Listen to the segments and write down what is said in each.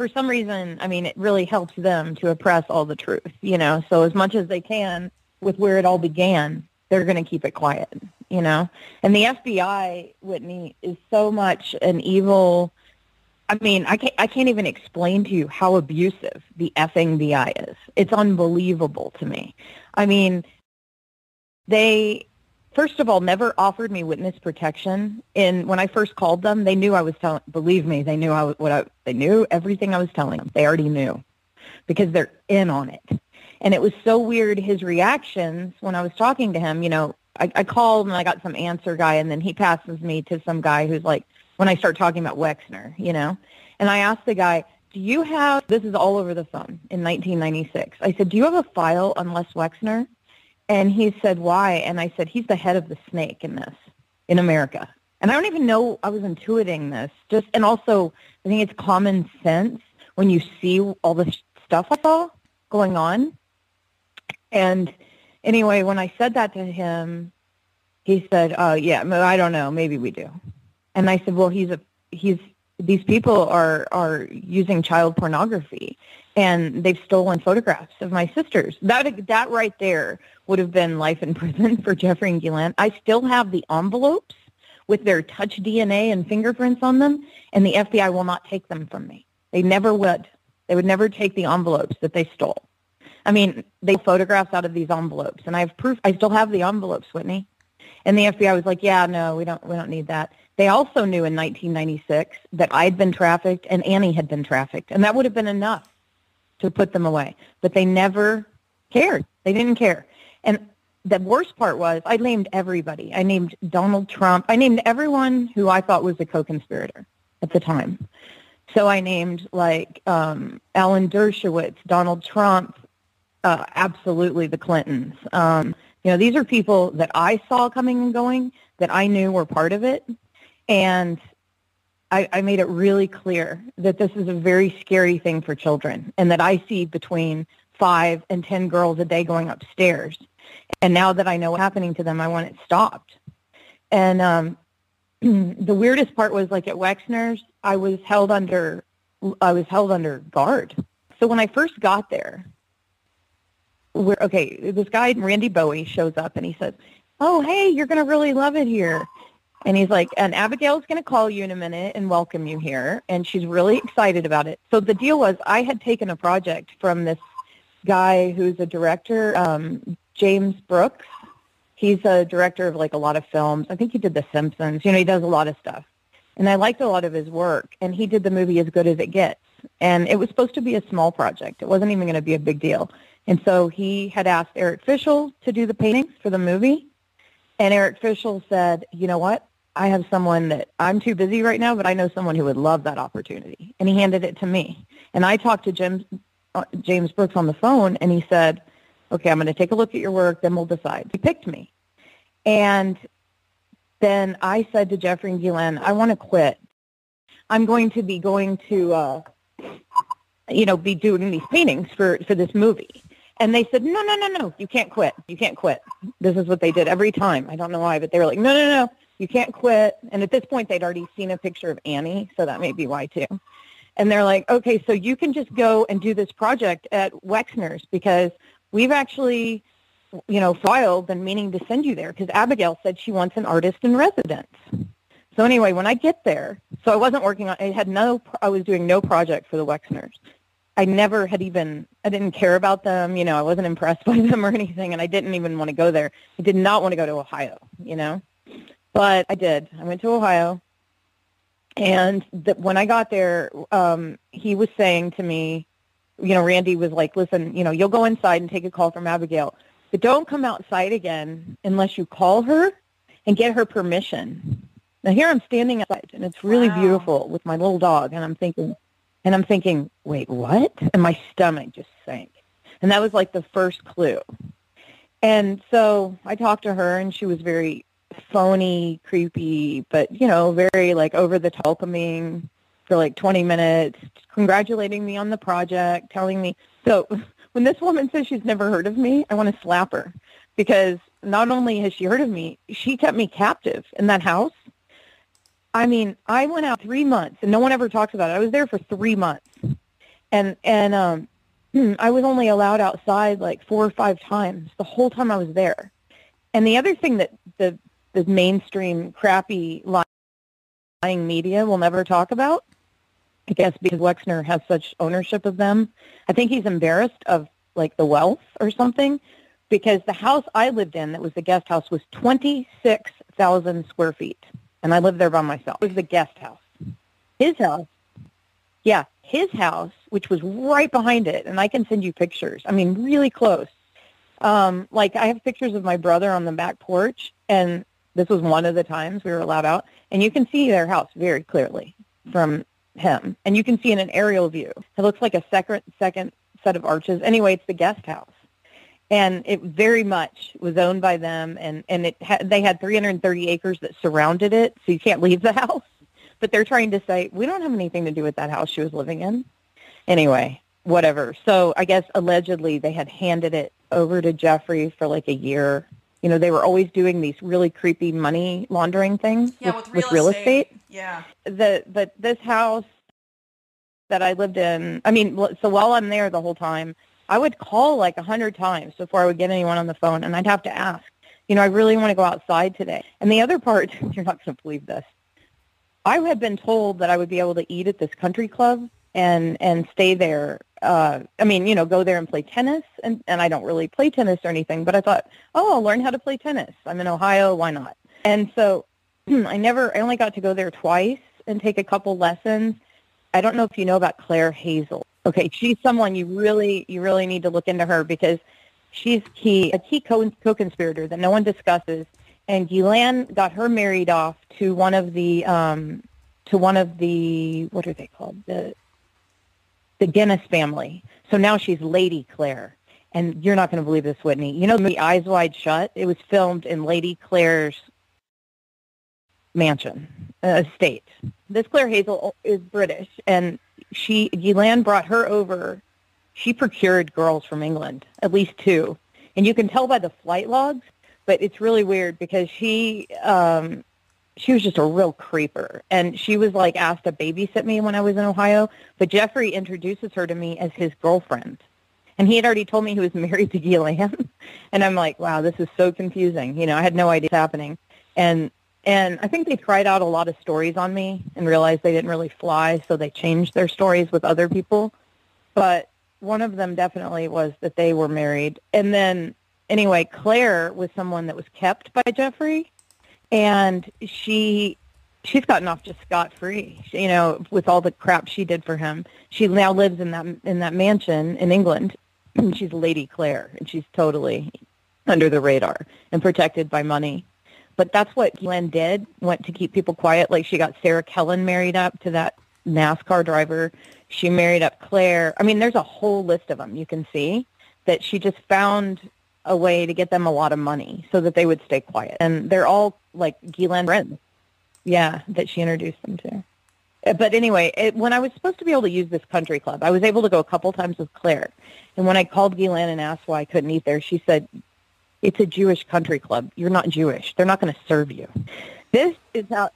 for some reason, I mean, it really helps them to oppress all the truth, you know. So as much as they can with where it all began, they're going to keep it quiet, you know. And the FBI, Whitney, is so much an evil. I mean, I can't even explain to you how abusive the effing BI is. It's unbelievable to me. I mean, they, first of all, never offered me witness protection. And when I first called them, they knew I was telling. Believe me, they knew they knew everything I was telling them. They already knew because they're in on it. And it was so weird, his reactions when I was talking to him. You know, I called and I got some answer guy, and then he passes me to some guy who's like, when I start talking about Wexner, you know, and I asked the guy, do you have, this is all over the phone in 1996. I said, do you have a file on Les Wexner? And he said, why? And I said, he's the head of the snake in this, in America. And I don't even know I was intuiting this. Just, and also, I think it's common sense when you see all the stuff I saw going on. And anyway, when I said that to him, he said, yeah, I don't know, maybe we do. And I said, well, these people are using child pornography, and they've stolen photographs of my sisters. That right there would have been life in prison for Jeffrey and Ghislaine. I still have the envelopes with their touch DNA and fingerprints on them, and the FBI will not take them from me. They never would. They would never take the envelopes that they stole. I mean, they photographs out of these envelopes, and I have proof. I still have the envelopes, Whitney. And the FBI was like, yeah, no, we don't need that. They also knew in 1996 that I'd been trafficked and Annie had been trafficked, and that would have been enough to put them away. But they never cared. They didn't care. And the worst part was I named everybody. I named Donald Trump. I named everyone who I thought was a co-conspirator at the time. So I named like Alan Dershowitz, Donald Trump, absolutely the Clintons. You know, these are people that I saw coming and going that I knew were part of it. And I made it really clear that this is a very scary thing for children, and that I see between 5 and 10 girls a day going upstairs. And now that I know what's happening to them, I want it stopped. And the weirdest part was, like, at Wexner's, I was held under guard. So when I first got there, this guy, Randy Bowie, shows up and he says, oh, hey, you're going to really love it here. And he's like, and Abigail's going to call you in a minute and welcome you here. And she's really excited about it. So the deal was I had taken a project from this guy who's a director, James Brooks. He's a director of, like, a lot of films. I think he did The Simpsons. You know, he does a lot of stuff. And I liked a lot of his work. And he did the movie As Good as It Gets. And it was supposed to be a small project. It wasn't even going to be a big deal. And so he had asked Eric Fischel to do the paintings for the movie. And Eric Fischel said, you know what? I have someone that I'm too busy right now, but I know someone who would love that opportunity. And he handed it to me. And I talked to James Brooks on the phone, and he said, okay, I'm going to take a look at your work, then we'll decide. He picked me. And then I said to Jeffrey and Ghislaine, I want to quit. I'm going to be be doing these paintings for this movie. And they said, no, you can't quit. You can't quit. This is what they did every time. I don't know why, but they were like, no, you can't quit. And at this point, they'd already seen a picture of Annie, so that may be why, too. And they're like, okay, so you can just go and do this project at Wexner's because we've actually, for a while been meaning to send you there because Abigail said she wants an artist in residence. So anyway, when I get there, so I wasn't working on, I was doing no project for the Wexners. I didn't care about them, I wasn't impressed by them or anything, and I didn't even want to go there. I did not want to go to Ohio, but I did. I went to Ohio, and when I got there, he was saying to me, Randy was like, listen, you'll go inside and take a call from Abigail, but don't come outside again unless you call her and get her permission. Now here I'm standing outside, and it's really beautiful with my little dog, and I'm thinking, wait, what? And my stomach just sank. And that was like the first clue. And so I talked to her, and she was very phony, creepy, but, very like over the top, welcoming for like 20 minutes, congratulating me on the project, telling me. So when this woman says she's never heard of me, I want to slap her because not only has she heard of me, she kept me captive in that house. I mean, I went out 3 months, and no one ever talks about it. I was there for 3 months, And I was only allowed outside like 4 or 5 times the whole time I was there. And the other thing that the mainstream crappy lying media will never talk about, I guess because Wexner has such ownership of them, I think he's embarrassed of like the wealth or something, because the house I lived in that was the guest house was 26,000 square feet. And I lived there by myself. It was the guest house. His house, yeah, his house, which was right behind it, and I can send you pictures. I mean, really close. Like I have pictures of my brother on the back porch, and this was one of the times we were allowed out, and you can see their house very clearly from him, and you can see in an aerial view. It looks like a second set of arches. Anyway, it's the guest house, and it very much was owned by them, and they had 330 acres that surrounded it, so you can't leave the house. But they're trying to say, we don't have anything to do with that house she was living in. Anyway, whatever. So I guess allegedly they had handed it over to Jeffrey for like a year. You know, they were always doing these really creepy money laundering things with real estate. Yeah. But this house that I lived in, I mean, so while I'm there the whole time, I would call like 100 times before I would get anyone on the phone, and I'd have to ask, you know, I really want to go outside today. And the other part, you're not going to believe this, I had been told that I would be able to eat at this country club and stay there. I mean, you know, go there and play tennis. And I don't really play tennis or anything, but I thought, oh, I'll learn how to play tennis. I'm in Ohio. Why not? And so I only got to go there twice and take a couple lessons. I don't know if you know about Claire Hazel. Okay, she's someone you really need to look into her, because she's a key co-conspirator that no one discusses. And Ghislaine got her married off to one of the what are they called? The Guinness family. So now she's Lady Claire. And you're not going to believe this, Whitney. You know the movie Eyes Wide Shut? It was filmed in Lady Claire's mansion, estate. This Claire Hazel is British, and Ghislaine brought her over. She procured girls from England, at least 2. And you can tell by the flight logs. But it's really weird because she was just a real creeper. And she was like asked to babysit me when I was in Ohio. But Jeffrey introduces her to me as his girlfriend. And he had already told me he was married to Ghislaine. And I'm like, wow, this is so confusing. You know, I had no idea what's happening. And I think they tried out a lot of stories on me and realized they didn't really fly. So they changed their stories with other people. But one of them definitely was that they were married. And then anyway, Claire was someone that was kept by Jeffrey, and she's gotten off just scot-free. You know, with all the crap she did for him, she now lives in that mansion in England. And she's Lady Claire, and she's totally under the radar and protected by money. But that's what Glenn did. Went to keep people quiet. Like she got Sarah Kellen married up to that NASCAR driver. She married up Claire. I mean, there's a whole list of them. You can see that she just found a way to get them a lot of money so that they would stay quiet. And they're all like Ghislaine friends. Yeah, that she introduced them to. But anyway, when I was supposed to be able to use this country club, I was able to go a couple times with Claire. And when I called Ghislaine and asked why I couldn't eat there, she said, it's a Jewish country club. You're not Jewish. They're not going to serve you. This is how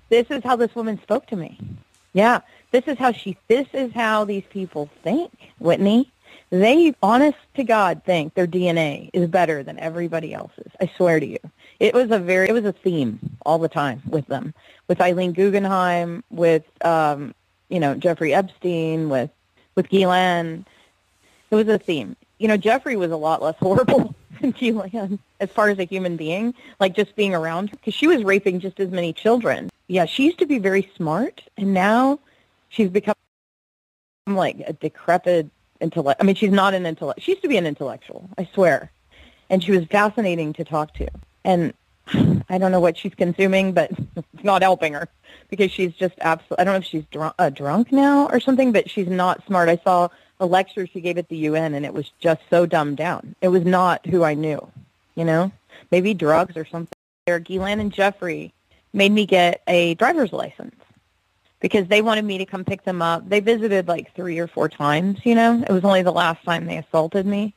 this woman spoke to me. Yeah, this is how these people think, Whitney. They, honest to God, think their DNA is better than everybody else's. I swear to you. It was a theme all the time with them, with Eileen Guggenheim, with Jeffrey Epstein, with Ghislaine. It was a theme. You know, Jeffrey was a lot less horrible than Ghislaine as far as a human being, like just being around her, because she was raping just as many children. Yeah, she used to be very smart, and now she's become like a decrepit intellect. I mean, she's not an intellect. She used to be an intellectual, I swear. And she was fascinating to talk to. And I don't know what she's consuming, but it's not helping her, because she's just absolutely, I don't know if she's drunk now or something, but she's not smart. I saw a lecture she gave at the UN, and it was just so dumbed down. It was not who I knew, you know, maybe drugs or something. Ghislaine and Jeffrey made me get a driver's license, because they wanted me to come pick them up. They visited like 3 or 4 times, you know. It was only the last time they assaulted me.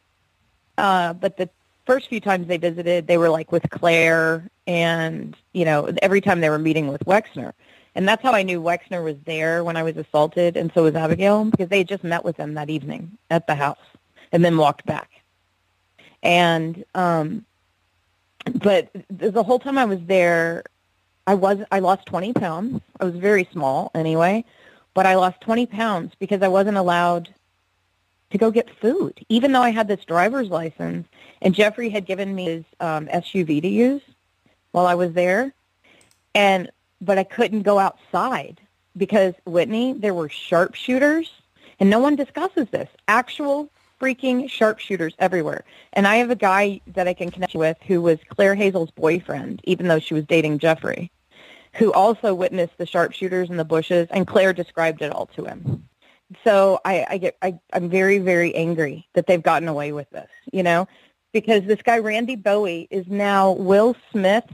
But the first few times they visited, they were like with Claire, and, you know, every time they were meeting with Wexner. And that's how I knew Wexner was there when I was assaulted, and so was Abigail, because they had just met with him that evening at the house and then walked back. And but the whole time I was there, I lost 20 pounds. I was very small anyway, but I lost 20 pounds because I wasn't allowed to go get food, even though I had this driver's license. And Jeffrey had given me his SUV to use while I was there. But I couldn't go outside because, Whitney, there were sharpshooters, and no one discusses this, actual freaking sharpshooters everywhere. And I have a guy that I can connect you with who was Claire Hazel's boyfriend, even though she was dating Jeffrey, who also witnessed the sharpshooters in the bushes, and Claire described it all to him. So I'm very, very angry that they've gotten away with this, because this guy, Randy Bowie, is now Will Smith's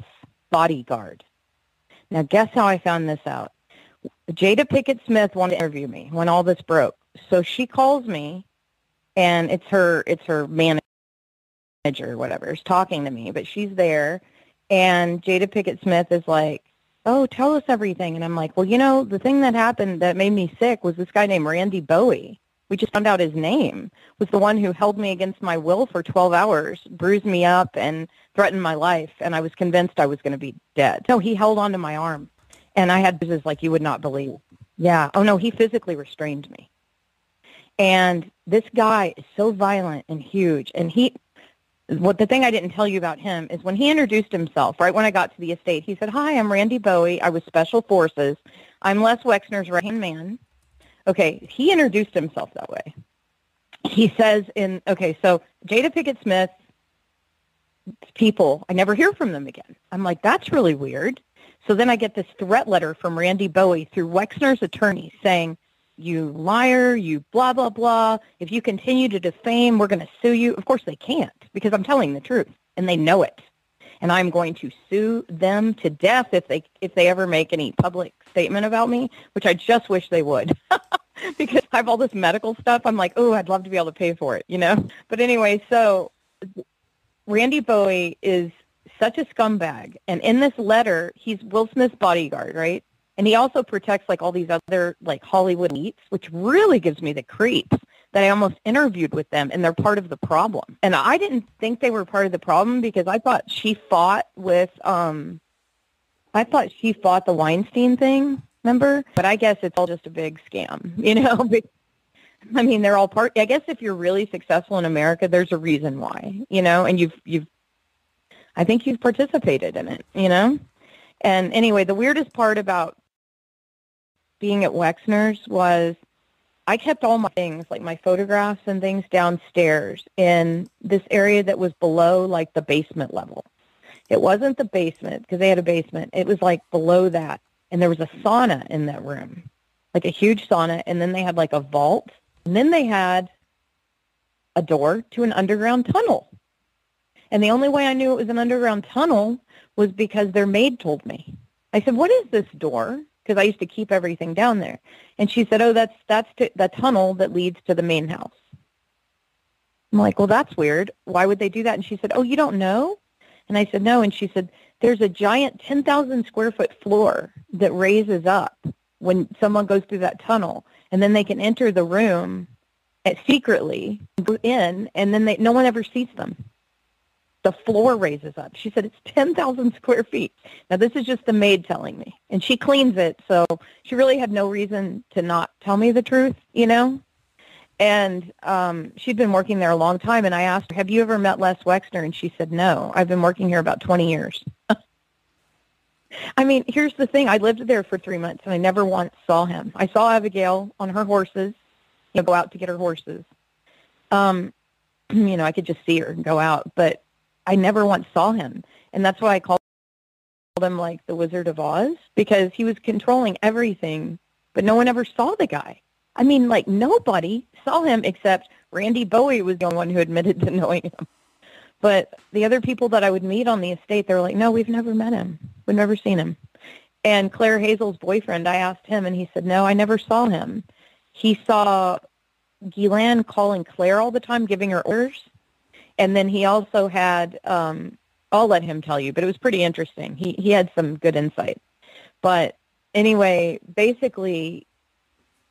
bodyguard. Now, guess how I found this out? Jada Pinkett Smith wanted to interview me when all this broke. So she calls me, and it's her manager or whatever is talking to me, but she's there, and Jada Pinkett Smith is like, oh, tell us everything. And I'm like, well, the thing that happened that made me sick was this guy named Randy Bowie. We just found out his name was the one who held me against my will for 12 hours, bruised me up, and threatened my life, and I was convinced I was going to be dead. So he held onto my arm, and I had bruises like you would not believe. Yeah. Oh, no, he physically restrained me. And this guy is so violent and huge, and the thing I didn't tell you about him is when he introduced himself, right when I got to the estate, he said, hi, I'm Randy Bowie. I was Special Forces. I'm Les Wexner's right-hand man. Okay, he introduced himself that way. He says so Jada Pinkett Smith people, I never hear from them again. I'm like, that's really weird. So then I get this threat letter from Randy Bowie through Wexner's attorney saying, you liar, you blah, blah, blah. If you continue to defame, we're going to sue you. Of course they can't, because I'm telling the truth, and they know it. And I'm going to sue them to death if they ever make any public statement about me, which I just wish they would. Because I have all this medical stuff. I'm like, oh, I'd love to be able to pay for it, But anyway, so Randy Bowie is such a scumbag. And in this letter, he's Will Smith's bodyguard, right? And he also protects, all these other, Hollywood elites, which really gives me the creeps that I almost interviewed with them, and they're part of the problem. And I didn't think they were part of the problem because I thought she fought with, the Weinstein thing, remember? But I guess it's all just a big scam, I mean, they're all part. I guess if you're really successful in America, there's a reason why, and I think you've participated in it, And anyway, the weirdest part about being at Wexner's was I kept all my things, like my photographs and things, downstairs in this area that was below, the basement level. It wasn't the basement because they had a basement. It was, below that, and there was a sauna in that room, a huge sauna, and then they had, a vault, and then they had a door to an underground tunnel. And the only way I knew it was an underground tunnel was because their maid told me. I said, what is this door? Because I used to keep everything down there. And she said, oh, that's the tunnel that leads to the main house. I'm like, well, that's weird. Why would they do that? And she said, oh, you don't know? And I said, no. And she said, there's a giant 10,000 square foot floor that raises up when someone goes through that tunnel. And then they can enter the room secretly, go in, and then no one ever sees them. The floor raises up. She said it's 10,000 square feet. Now, this is just the maid telling me. And she cleans it, so she really had no reason to not tell me the truth, And she'd been working there a long time, and I asked her, have you ever met Les Wexner? And she said, no. I've been working here about 20 years. I mean, here's the thing. I lived there for 3 months, and I never once saw him. I saw Abigail on her horses, go out to get her horses. I could just see her and go out, but I never once saw him. And that's why I called him the Wizard of Oz, because he was controlling everything, but no one ever saw the guy. I mean, nobody saw him except Randy Bowie was the only one who admitted to knowing him. But the other people that I would meet on the estate, they were like, no, we've never met him. We've never seen him. And Claire Hazel's boyfriend, I asked him, and he said, no, I never saw him. He saw Guylaine calling Claire all the time, giving her orders. And then he also had, I'll let him tell you, but it was pretty interesting. He had some good insight. But anyway, basically,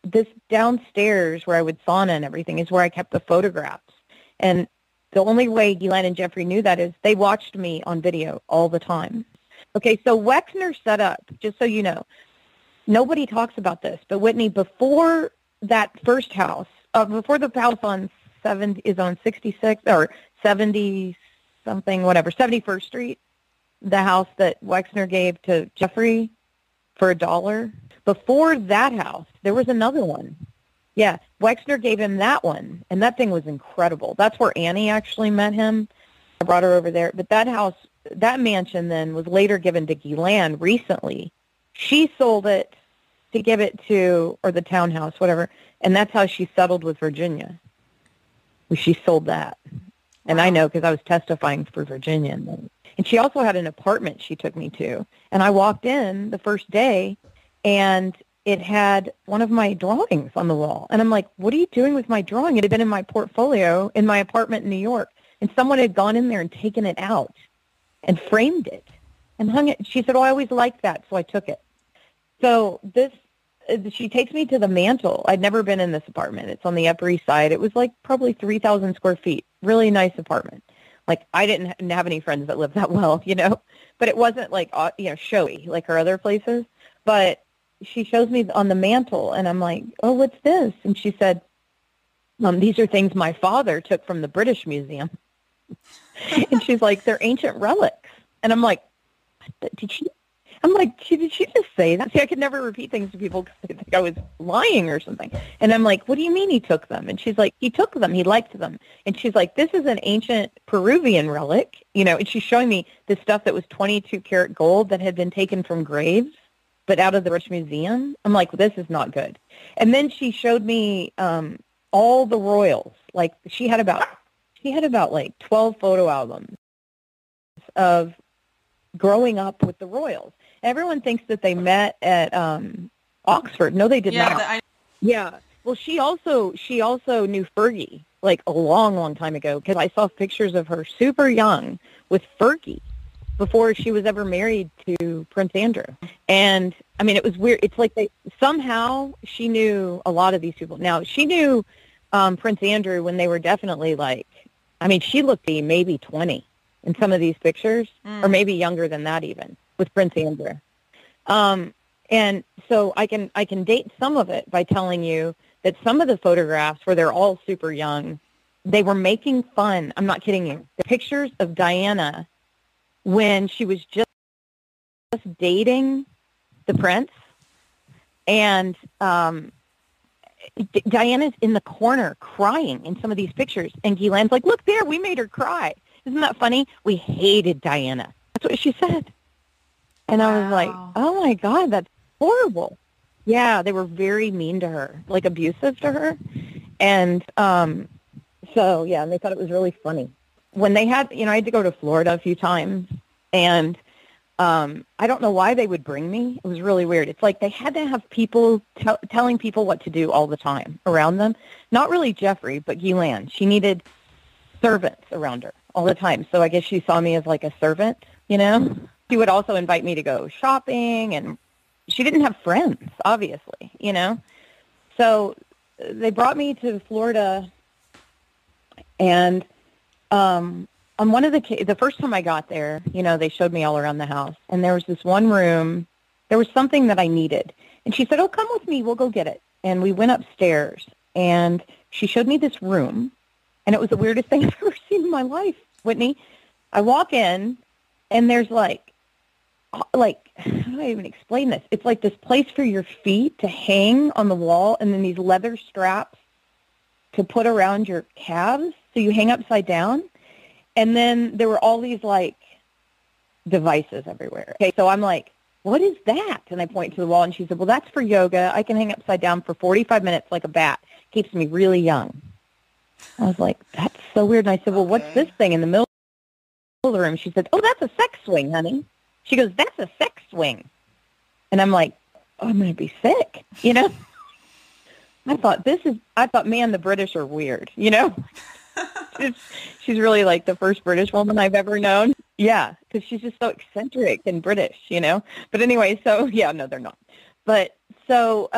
this downstairs where I would sauna and everything is where I kept the photographs. And the only way Ghislaine and Jeffrey knew that is they watched me on video all the time. Okay, so Wexner set up, just so you know, nobody talks about this, but Whitney, before that first house, before the house on 66 or 70 something, whatever, 71st Street, the house that Wexner gave to Jeffrey for $1. Before that house, there was another one. Yeah, Wexner gave him that one, and that thing was incredible. That's where Annie actually met him. I brought her over there. But that house, that mansion then was later given to Ghislaine recently. She sold it to give it to, or the townhouse, whatever, and that's how she settled with Virginia. She sold that. And I know because I was testifying for Virginia. And she also had an apartment she took me to. And I walked in the first day, and it had one of my drawings on the wall. And I'm like, what are you doing with my drawing? It had been in my portfolio in my apartment in New York. And someone had gone in there and taken it out and framed it and hung it. She said, oh, I always liked that, so I took it. So she takes me to the mantle. I'd never been in this apartment. It's on the Upper East Side. It was like probably 3,000 square feet. Really nice apartment. Like, I didn't have any friends that lived that well, you know. But it wasn't like, showy like her other places. But she shows me on the mantle, and I'm like, oh, what's this? And she said, these are things my father took from the British Museum. And she's like, they're ancient relics. And I'm like, did she just say that? See, I could never repeat things to people because they think I was lying or something. And I'm like, what do you mean he took them? And she's like, he took them. He liked them. And she's like, this is an ancient Peruvian relic, and she's showing me the stuff that was 22 karat gold that had been taken from graves, but out of the British Museum. I'm like, this is not good. And then she showed me all the royals. Like, she had about like 12 photo albums of growing up with the royals. Everyone thinks that they met at Oxford. No, they did not. Yeah. Well, she also knew Fergie like a long, long time ago, because I saw pictures of her super young with Fergie before she was ever married to Prince Andrew. And I mean, it was weird. It's like somehow she knew a lot of these people. Now, she knew Prince Andrew when they were definitely she looked maybe 20 in some of these pictures, or maybe younger than that even, with Prince Andrew. And so I can date some of it by telling you that some of the photographs where they're all super young, they were making fun. I'm not kidding you. The pictures of Diana when she was just dating the prince, and Diana's in the corner crying in some of these pictures, and Ghislaine's like, look there, we made her cry. Isn't that funny? We hated Diana. That's what she said. And I was like, oh, my God, that's horrible. Yeah, they were very mean to her, like abusive to her. And so, yeah, and they thought it was really funny. When they had, I had to go to Florida a few times, and I don't know why they would bring me. It was really weird. It's like they had to have people telling people what to do all the time around them. Not really Jeffrey, but Ghislaine. She needed servants around her all the time. So I guess she saw me as like a servant, She would also invite me to go shopping, and she didn't have friends, obviously, So they brought me to Florida, and on one of the first time I got there, they showed me all around the house, and there was this one room. There was something that I needed, and she said, oh, come with me, we'll go get it. And we went upstairs, and she showed me this room, and it was the weirdest thing I've ever seen in my life, Whitney. I walk in, and there's like, how do I even explain this? It's like this place for your feet to hang on the wall, and then these leather straps to put around your calves so you hang upside down. And then there were all these, devices everywhere. Okay, so I'm like, what is that? And I point to the wall, and she said, well, that's for yoga. I can hang upside down for 45 minutes like a bat. Keeps me really young. I was like, that's so weird. And I said, well, what's this thing in the middle of the room? She said, oh, that's a sex swing, honey. She goes, that's a sex swing. And I'm like, oh, I'm going to be sick, I thought, man, the British are weird, She's really like the first British woman I've ever known. Yeah, because she's just so eccentric and British, But anyway, so, yeah, no, they're not. But so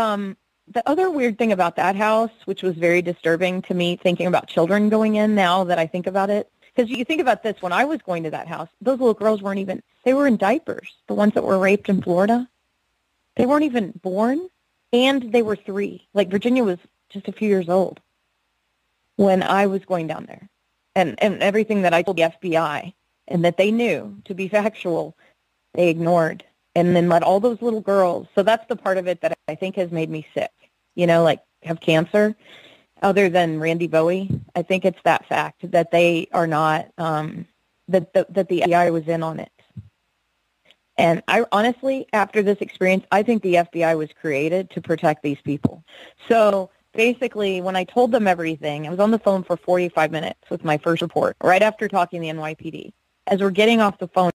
the other weird thing about that house, which was very disturbing to me, thinking about children going in now that I think about it, because you think about this, when I was going to that house, those little girls weren't even, they were in diapers, the ones that were raped in Florida. They weren't even born, and they were 3. Like, Virginia was just a few years old when I was going down there. And everything that I told the FBI and that they knew to be factual, they ignored. And then let all those little girls, so that's the part of it that I think has made me sick, like have cancer, other than Randy Bowie. I think it's that fact that they are not, that the FBI was in on it. And I honestly, after this experience, I think the FBI was created to protect these people. So basically, when I told them everything, I was on the phone for 45 minutes with my first report, right after talking to the NYPD. As we're getting off the phone,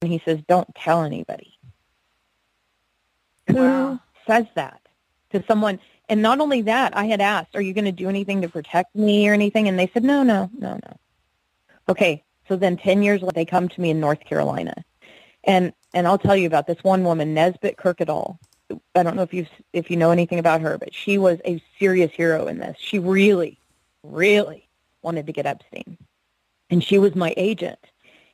he says, "Don't tell anybody." Wow. Who says that to someone? And not only that, I had asked, "Are you going to do anything to protect me or anything?" And they said, no. Okay, so then 10 years later, they come to me in North Carolina. And I'll tell you about this one woman, Nesbitt Kirkendall. I don't know if you know anything about her, but she was a serious hero in this. She really, really wanted to get Epstein. And she was my agent.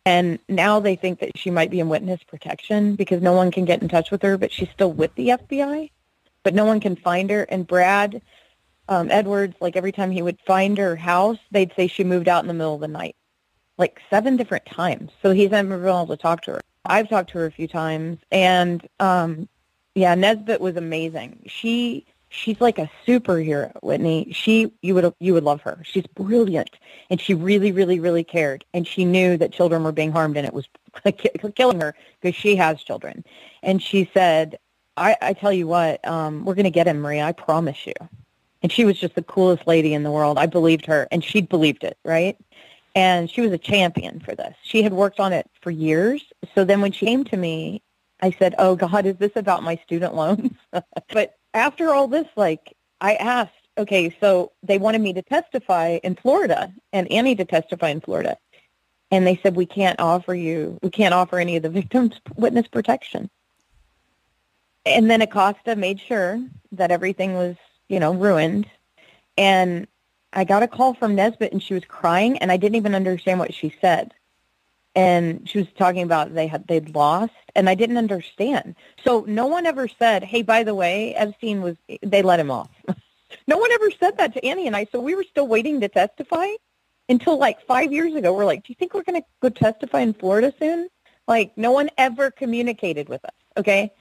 And now they think that she might be in witness protection because no one can get in touch with her, but she's still with the FBI, but no one can find her. And Brad Edwards, like every time he would find her house, they'd say she moved out in the middle of the night, like 7 different times. So he's never been able to talk to her. I've talked to her a few times, and Nesbitt was amazing. She's like a superhero, Whitney. You would love her. She's brilliant, and she really, really, really cared. And she knew that children were being harmed, and it was killing her because she has children. And she said, "I tell you what, we're going to get him, Maria. I promise you." And she was just the coolest lady in the world. I believed her, and she believed it, right? And she was a champion for this. She had worked on it for years. So then when she came to me, I said, "Oh, God, is this about my student loans?" But after all this, I asked, okay, so they wanted me to testify in Florida and Annie to testify in Florida. And they said, we can't offer any of the victims witness protection. And then Acosta made sure that everything was, ruined. And I got a call from Nesbitt, and she was crying, and I didn't even understand what she said. And she was talking about they'd lost, and I didn't understand. So no one ever said, "Hey, by the way, Epstein they let him off." No one ever said that to Annie and I. So we were still waiting to testify until 5 years ago. We're like, "Do you think we're going to go testify in Florida soon?" No one ever communicated with us. Okay,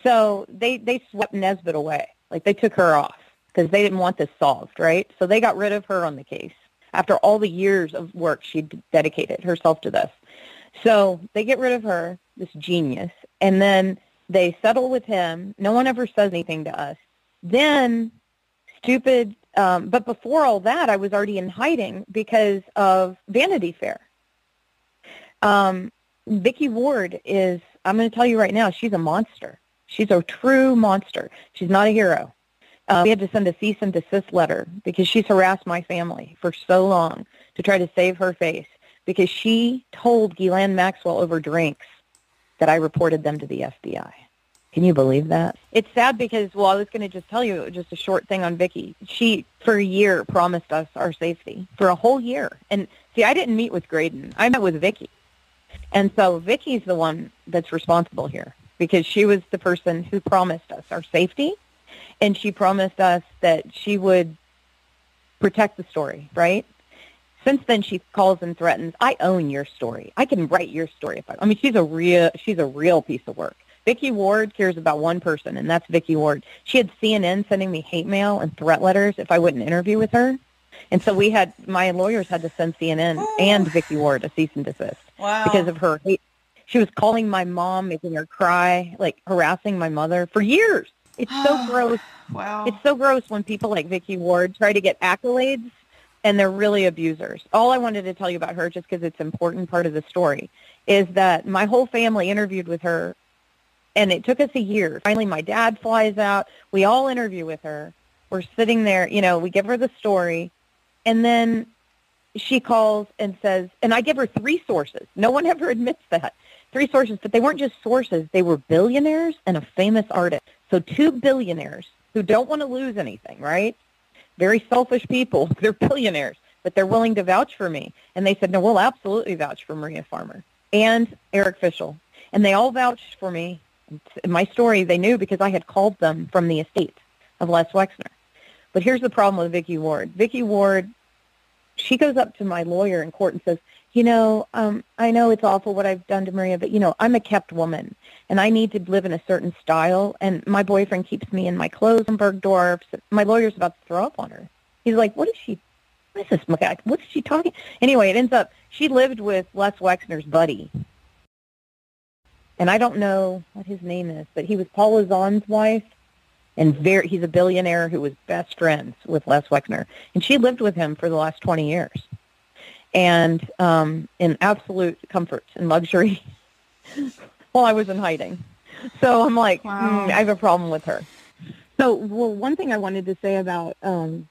so they swept Nesbitt away. They took her off because they didn't want this solved, right? So they got rid of her on the case after all the years of work she'd dedicated herself to this. So they get rid of her, this genius, and then they settle with him. No one ever says anything to us. Then, but before all that, I was already in hiding because of Vanity Fair. Vicky Ward I'm going to tell you right now, she's a monster. She's a true monster. She's not a hero. We had to send a cease and desist letter because she's harassed my family for so long to try to save her face, because she told Ghislaine Maxwell over drinks that I reported them to the FBI. Can you believe that? It's sad because, I was going to just tell you just a short thing on Vicky. She, for a year, promised us our safety, for a whole year. And see, I didn't meet with Graydon. I met with Vicky. And so Vicky's the one that's responsible here, because she was the person who promised us our safety, and she promised us that she would protect the story, right? Since then, she calls and threatens, "I own your story. I can write your story." She's a real piece of work. Vicky Ward cares about one person, and that's Vicky Ward. She had CNN sending me hate mail and threat letters if I wouldn't interview with her. And so my lawyers had to send CNN and Vicky Ward a cease and desist. Wow. Because of her hate. She was calling my mom, making her cry, harassing my mother for years. It's so gross. Wow. It's so gross when people like Vicky Ward try to get accolades, and they're really abusers. All I wanted to tell you about her, just because it's an important part of the story, is that my whole family interviewed with her, and it took us a year. Finally, my dad flies out. We all interview with her. We're sitting there, we give her the story, and then she calls and says, and I give her 3 sources. No one ever admits that. 3 sources, but they weren't just sources. They were billionaires and a famous artist. So 2 billionaires who don't want to lose anything, right? Very selfish people. They're billionaires, but they're willing to vouch for me. And they said, no, we'll absolutely vouch for Maria Farmer and Eric Fischel. And they all vouched for me. My story they knew because I had called them from the estate of Les Wexner. But here's the problem with Vicky Ward. Vicky Ward, she goes up to my lawyer in court and says, I know it's awful what I've done to Maria, but, I'm a kept woman, and I need to live in a certain style, and my boyfriend keeps me in my clothes in Bergdorf's. My lawyer's about to throw up on her. He's like, what is this guy? What is she talking? Anyway, it ends up, she lived with Les Wexner's buddy, and I don't know what his name is, but he was Paul Lazane's wife, and he's a billionaire who was best friends with Les Wexner, and she lived with him for the last 20 years. And in absolute comfort and luxury while I was in hiding. So I'm like, wow. I have a problem with her. So, one thing I wanted to say about, I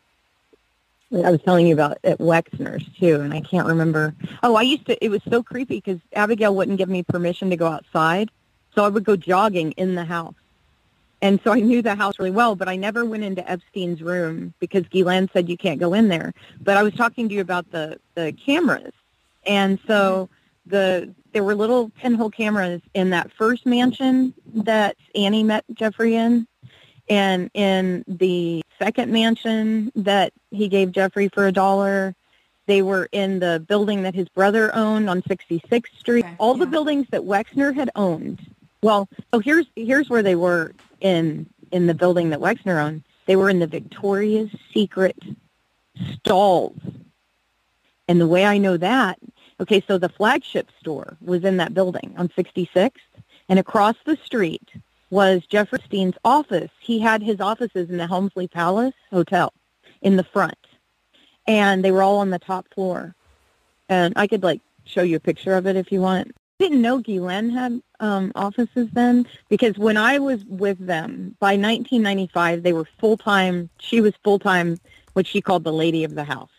was telling you about at Wexner's, too, and I can't remember. It was so creepy because Abigail wouldn't give me permission to go outside, so I would go jogging in the house. And so I knew the house really well, but I never went into Epstein's room because Guylaine said you can't go in there. But I was talking to you about the cameras. And so there were little pinhole cameras in that first mansion that Annie met Jeffrey in, and in the second mansion that he gave Jeffrey for $1. They were in the building that his brother owned on 66th Street. Okay, all the buildings that Wexner had owned. Well, so here's where they were in the building that Wexner owned. They were in the Victoria's Secret stalls. And the way I know that, okay, so the flagship store was in that building on 66th, and across the street was Jeffrey Epstein's office. He had his offices in the Helmsley Palace Hotel in the front, and they were all on the top floor. And I could, show you a picture of it if you want. I didn't know Guylaine had offices then, because when I was with them, by 1995, they were full-time. She was full-time, what she called the lady of the house.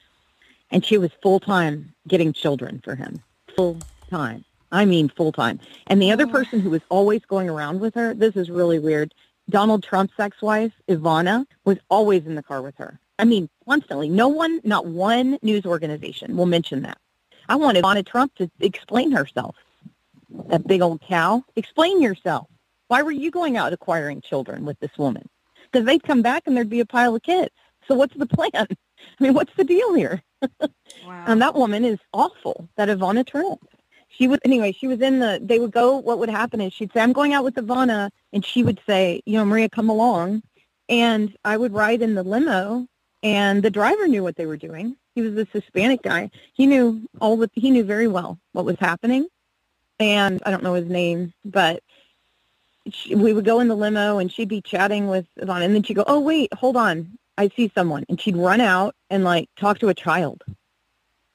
And she was full-time getting children for him. Full-time. I mean full-time. And the other person who was always going around with her, this is really weird, Donald Trump's ex-wife, Ivana, was always in the car with her. I mean, constantly. Not one news organization will mention that. I want Ivana Trump to explain herself. That big old cow. Explain yourself. Why were you going out acquiring children with this woman? Because they'd come back and there'd be a pile of kids. So what's the plan? I mean, what's the deal here? Wow. And that woman is awful, that Ivana Trump. She was they would go, what would happen is she'd say, I'm going out with Ivana, and she would say, Maria, come along. And I would ride in the limo, and the driver knew what they were doing. He was this Hispanic guy. He knew very well what was happening. And I don't know his name, but we would go in the limo, and she'd be chatting with Ivana, and then she'd go, oh, wait, hold on, I see someone. And she'd run out and, talk to a child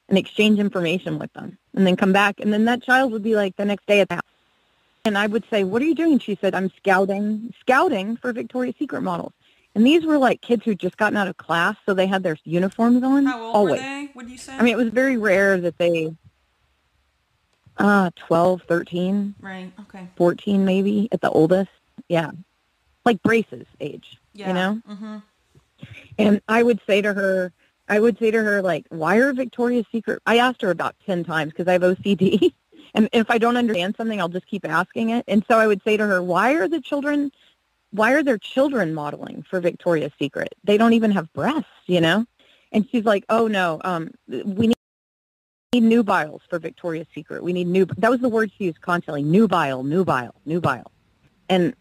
and exchange information with them, and then come back. And then that child would be, the next day at the house. And I would say, what are you doing? And she said, I'm scouting for Victoria's Secret models. And these were, kids who'd just gotten out of class, so they had their uniforms on. How old always. Were they, would you say? I mean, it was very rare that they... 12, 13. Right, okay. 14 maybe at the oldest. Yeah. Like Brace's age, Mm-hmm. And I would say to her, why are Victoria's Secret? I asked her about 10 times because I have OCD. And if I don't understand something, I'll just keep asking it. And so I would say to her, why are their children modeling for Victoria's Secret? They don't even have breasts, And she's like, oh, no, we need nubiles for Victoria's Secret. We need that was the word she used constantly, nubile. And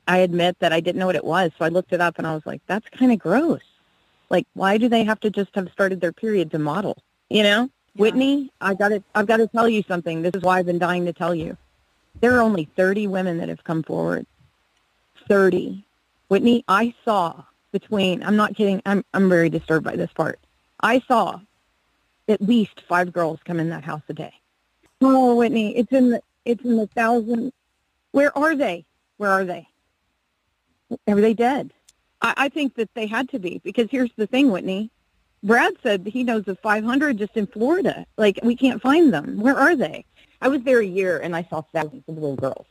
I admit that I didn't know what it was, so I looked it up and I was like, that's kind of gross. Why do they have to just have started their period to model? Yeah. Whitney, I've got to tell you something. This is why I've been dying to tell you. There are only 30 women that have come forward. 30. Whitney, I saw I'm not kidding, I'm very disturbed by this part. I saw at least 5 girls come in that house a day. Oh, Whitney, it's in the thousands. Where are they? Are they dead? I think that they had to be, because here's the thing, Whitney. Brad said he knows of 500 just in Florida. We can't find them. Where are they? I was there a year, and I saw thousands of little girls,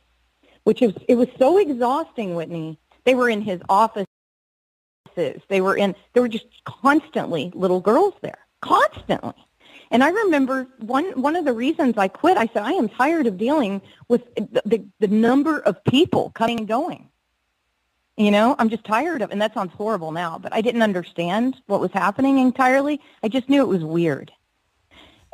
it was so exhausting, Whitney, They were in his offices. There were just constantly little girls there, constantly. And I remember one of the reasons I quit, I said, I am tired of dealing with the number of people coming and going. You know, I'm just tired of, and that sounds horrible now, but I didn't understand what was happening entirely. I just knew it was weird.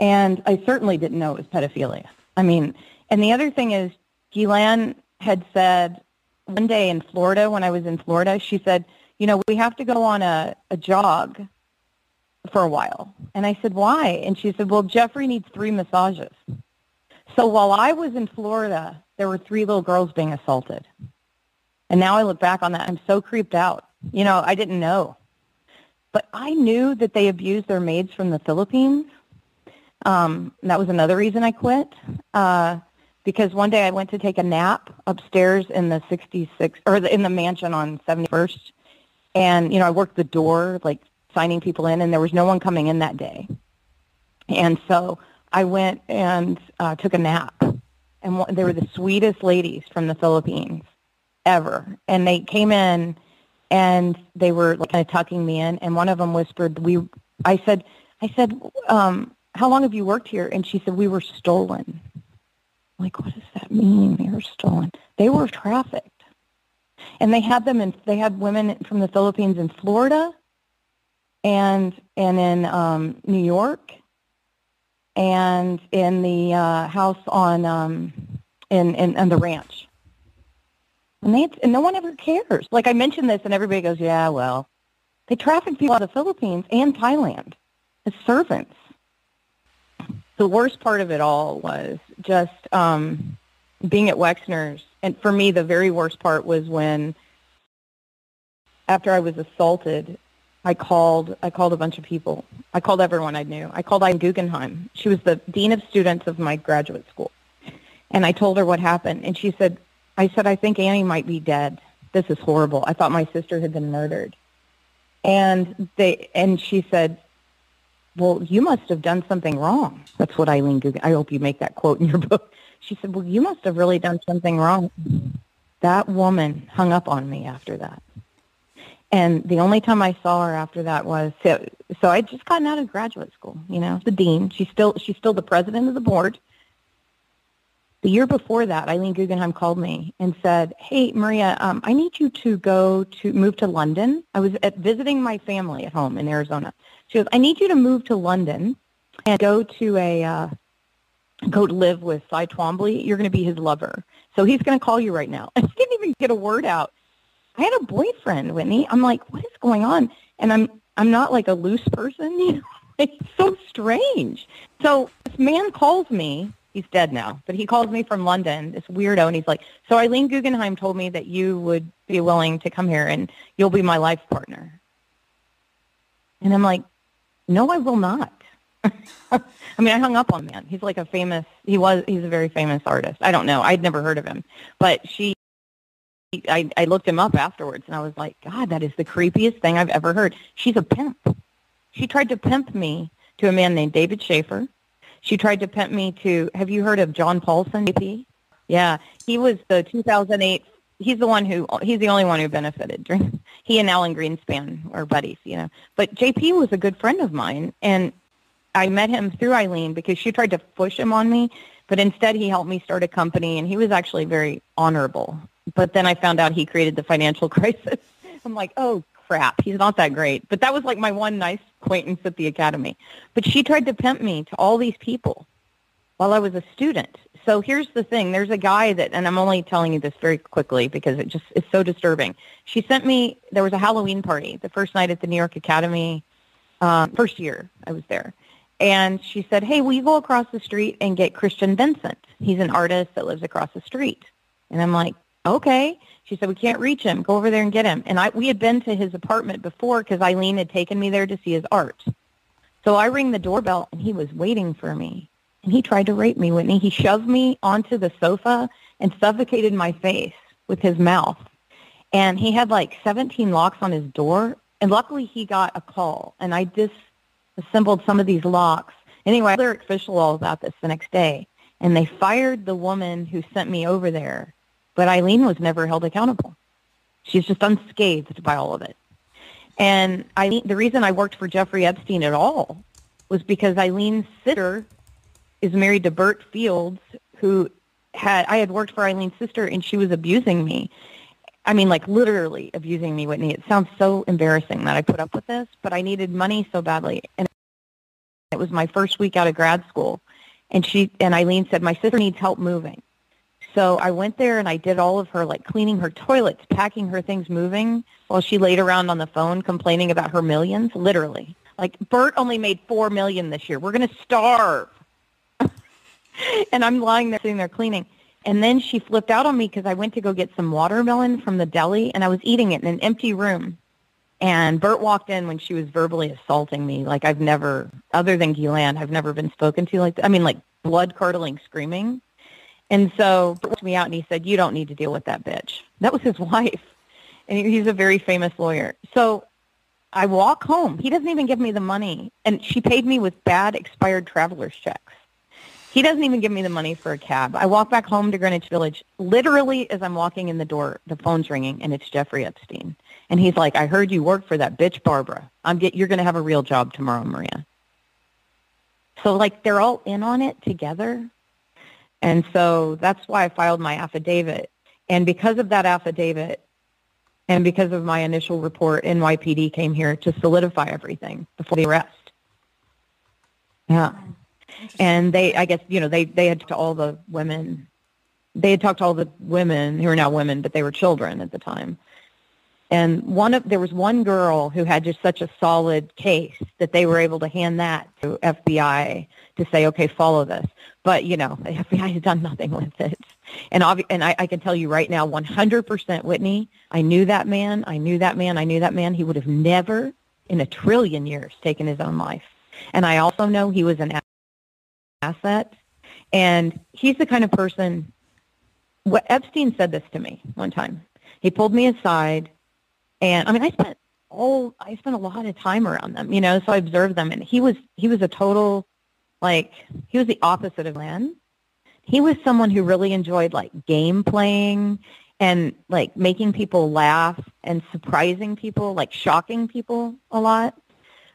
And I certainly didn't know it was pedophilia. I mean, and the other thing is, Ghislaine had said one day in Florida, when I was in Florida, she said, you know, we have to go on a jog for a while. And I said, why? And she said, well, Jeffrey needs 3 massages. So while I was in Florida, there were 3 little girls being assaulted. And now I look back on that, I'm so creeped out. You know, I didn't know. But I knew that they abused their maids from the Philippines. That was another reason I quit. Because one day I went to take a nap upstairs in the 66, or in the mansion on 71st. And, you know, I worked the door, like signing people in, and there was no one coming in that day. And so I went and took a nap. And they were the sweetest ladies from the Philippines ever. And they came in, and they were like kind of tucking me in. And one of them whispered, I said, how long have you worked here? And she said, we were stolen. I'm like, what does that mean? They were stolen. They were trafficked. And they had women from the Philippines in Florida and in New York and in the house on in the ranch. And no one ever cares. Like, I mentioned this and everybody goes, yeah, well, they traffic people out of the Philippines and Thailand as servants. The worst part of it all was just being at Wexner's. And for me, the very worst part was when, after I was assaulted, I called a bunch of people. I called everyone I knew. I called Eileen Guggenheim. She was the dean of students of my graduate school. And I told her what happened. And she said, I think Annie might be dead. This is horrible. I thought my sister had been murdered. And she said, well, you must have done something wrong. That's what Eileen Guggenheim, I hope you make that quote in your book. She said, well, you must have really done something wrong. That woman hung up on me after that. And the only time I saw her after that was, so I'd just gotten out of graduate school, you know, the dean. She's still the president of the board. The year before that, Eileen Guggenheim called me and said, hey, Maria, I need you to move to London. I was visiting my family at home in Arizona. She goes, I need you to move to London and go to live with Cy Twombly. You're going to be his lover. So he's going to call you right now. I didn't even get a word out. I had a boyfriend, Whitney. I'm like, what is going on? And I'm not like a loose person, you know. It's so strange. So this man calls me. He's dead now, but he calls me from London, this weirdo, and he's like, so Eileen Guggenheim told me that you would be willing to come here and you'll be my life partner. And I'm like, no, I will not. I mean, I hung up on the man. He's like he's a very famous artist. I don't know. I'd never heard of him. But I looked him up afterwards, and I was like, God, that is the creepiest thing I've ever heard. She's a pimp. She tried to pimp me to a man named David Schaefer. She tried to pimp me to, have you heard of John Paulson, JP? Yeah, he was the 2008, he's the only one who benefited. He and Alan Greenspan were buddies, you know. But JP was a good friend of mine, and I met him through Eileen because she tried to push him on me, but instead he helped me start a company, and he was actually very honorable. But then I found out he created the financial crisis. I'm like, oh, crap, he's not that great. But that was like my one nice acquaintance at the academy. But she tried to pimp me to all these people while I was a student. So here's the thing. There's a guy that, and I'm only telling you this very quickly because it's so disturbing. She sent me, there was a Halloween party the first night at the New York Academy, first year I was there. And she said, hey, will you go across the street and get Christian Vincent? He's an artist that lives across the street. And I'm like, okay. She said, we can't reach him. Go over there and get him. And we had been to his apartment before because Eileen had taken me there to see his art. So I ring the doorbell, and he was waiting for me. And he tried to rape me, Whitney. He shoved me onto the sofa and suffocated my face with his mouth. And he had like 17 locks on his door. And luckily he got a call, and I disassembled some of these locks. Anyway, I told Eric Fischel all about this the next day. And they fired the woman who sent me over there. But Eileen was never held accountable. She's just unscathed by all of it. And the reason I worked for Jeffrey Epstein at all was because Eileen's sister is married to Burt Fields, I had worked for Eileen's sister, and she was abusing me. I mean, like literally abusing me, Whitney. It sounds so embarrassing that I put up with this, but I needed money so badly. And it was my first week out of grad school. And Eileen said, my sister needs help moving. So I went there and I did all of her, like cleaning her toilets, packing her things, moving, while she laid around on the phone complaining about her millions, literally. Like, Bert only made $4 million this year. We're going to starve. And I'm lying there, sitting there cleaning. And then she flipped out on me because I went to go get some watermelon from the deli, and I was eating it in an empty room. And Bert walked in when she was verbally assaulting me. Like, I've never, other than Guylaine, I've never been spoken to like that. I mean, like blood-curdling screaming. And so Bert walked me out, and he said, you don't need to deal with that bitch. That was his wife. And he's a very famous lawyer. So I walk home. He doesn't even give me the money. And she paid me with bad expired traveler's checks. He doesn't even give me the money for a cab. I walk back home to Greenwich Village. Literally, as I'm walking in the door, the phone's ringing, and it's Jeffrey Epstein. And he's like, I heard you work for that bitch, Barbara. You're going to have a real job tomorrow, Maria. So, like, they're all in on it together. And so that's why I filed my affidavit. And because of that affidavit, and because of my initial report, NYPD came here to solidify everything before the arrest. Yeah. And they, I guess, you know, they had talked to all the women. They had talked to all the women who are now women, but they were children at the time. And there was one girl who had just such a solid case that they were able to hand that to FBI to say, okay, follow this. But, you know, the FBI has done nothing with it. And I can tell you right now, 100%, Whitney, I knew that man. He would have never in a trillion years taken his own life. And I also know he was an asset. And he's the kind of person, Epstein said this to me one time. He pulled me aside. And I mean, I spent a lot of time around them, you know, so I observed them. And he was a total, like, he was the opposite of Glenn. He was someone who really enjoyed, like, game playing and, like, making people laugh and surprising people, like, shocking people a lot.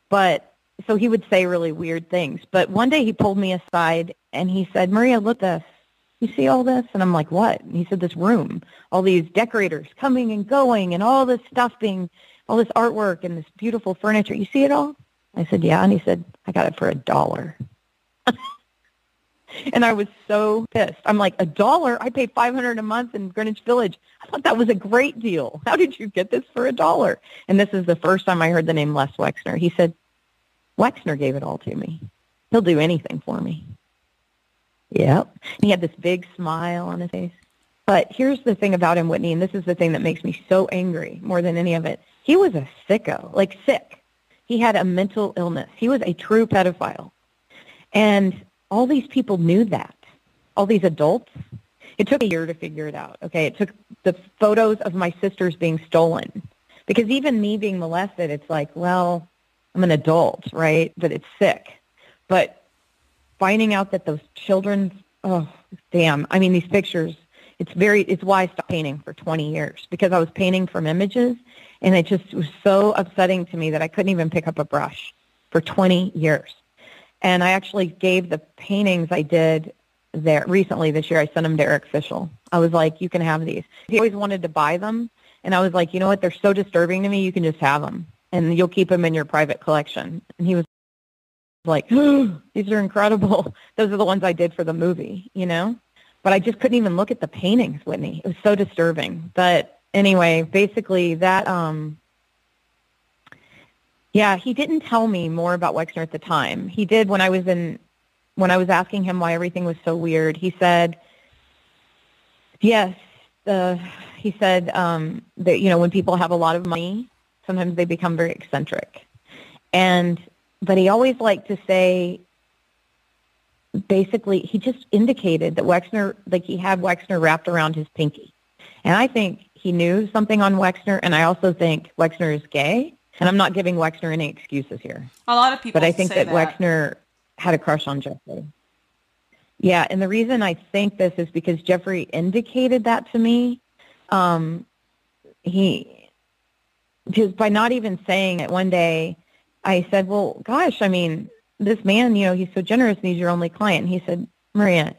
But so he would say really weird things. But one day he pulled me aside and he said, Maria, look at this. You see all this? And I'm like, what? And he said, this room, all these decorators coming and going and all this stuff all this artwork and this beautiful furniture. You see it all? I said, yeah. And he said, I got it for $1. And I was so pissed. I'm like, $1? I pay $500 a month in Greenwich Village. I thought that was a great deal. How did you get this for $1? And this is the first time I heard the name Les Wexner. He said, Wexner gave it all to me. He'll do anything for me. Yep. And he had this big smile on his face. But here's the thing about him, Whitney, and this is the thing that makes me so angry more than any of it. He was a sicko, like sick. He had a mental illness. He was a true pedophile. And all these people knew that, all these adults. It took a year to figure it out, okay? It took the photos of my sisters being stolen. Because even me being molested, it's like, well, I'm an adult, right? But it's sick. But finding out that those children, oh, damn. I mean, these pictures, it's why I stopped painting for 20 years, because I was painting from images, and it just was so upsetting to me that I couldn't even pick up a brush for 20 years. And I actually gave the paintings I did there recently this year, I sent them to Eric Fischel. I was like, you can have these. He always wanted to buy them, and I was like, you know what, they're so disturbing to me, you can just have them, and you'll keep them in your private collection. And he was like, oh, these are incredible. Those are the ones I did for the movie, you know? But I just couldn't even look at the paintings, Whitney. It was so disturbing. But anyway, basically that, yeah, he didn't tell me more about Wexner at the time. He did when I was asking him why everything was so weird. He said, yes, he said that, you know, when people have a lot of money, sometimes they become very eccentric. But he always liked to say, basically, he just indicated that Wexner, like he had Wexner wrapped around his pinky. And I think he knew something on Wexner, and I also think Wexner is gay. And I'm not giving Wexner any excuses here. A lot of people But I think say that Wexner had a crush on Jeffrey. Yeah, and the reason I think this is because Jeffrey indicated that to me. just by not even saying it one day, I said, well, gosh, I mean, this man, he's so generous and he's your only client. And he said, Maria,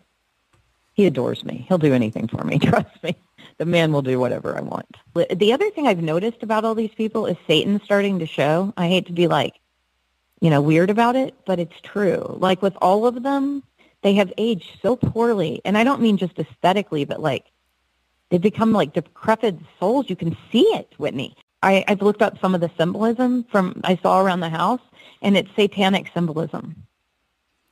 he adores me. He'll do anything for me. Trust me. The man will do whatever I want. The other thing I've noticed about all these people is Satan's starting to show. I hate to be weird about it, but it's true. Like with all of them, they have aged so poorly. And I don't mean just aesthetically, but they've become decrepit souls. You can see it, Whitney. I've looked up some of the symbolism I saw around the house, and it's satanic symbolism.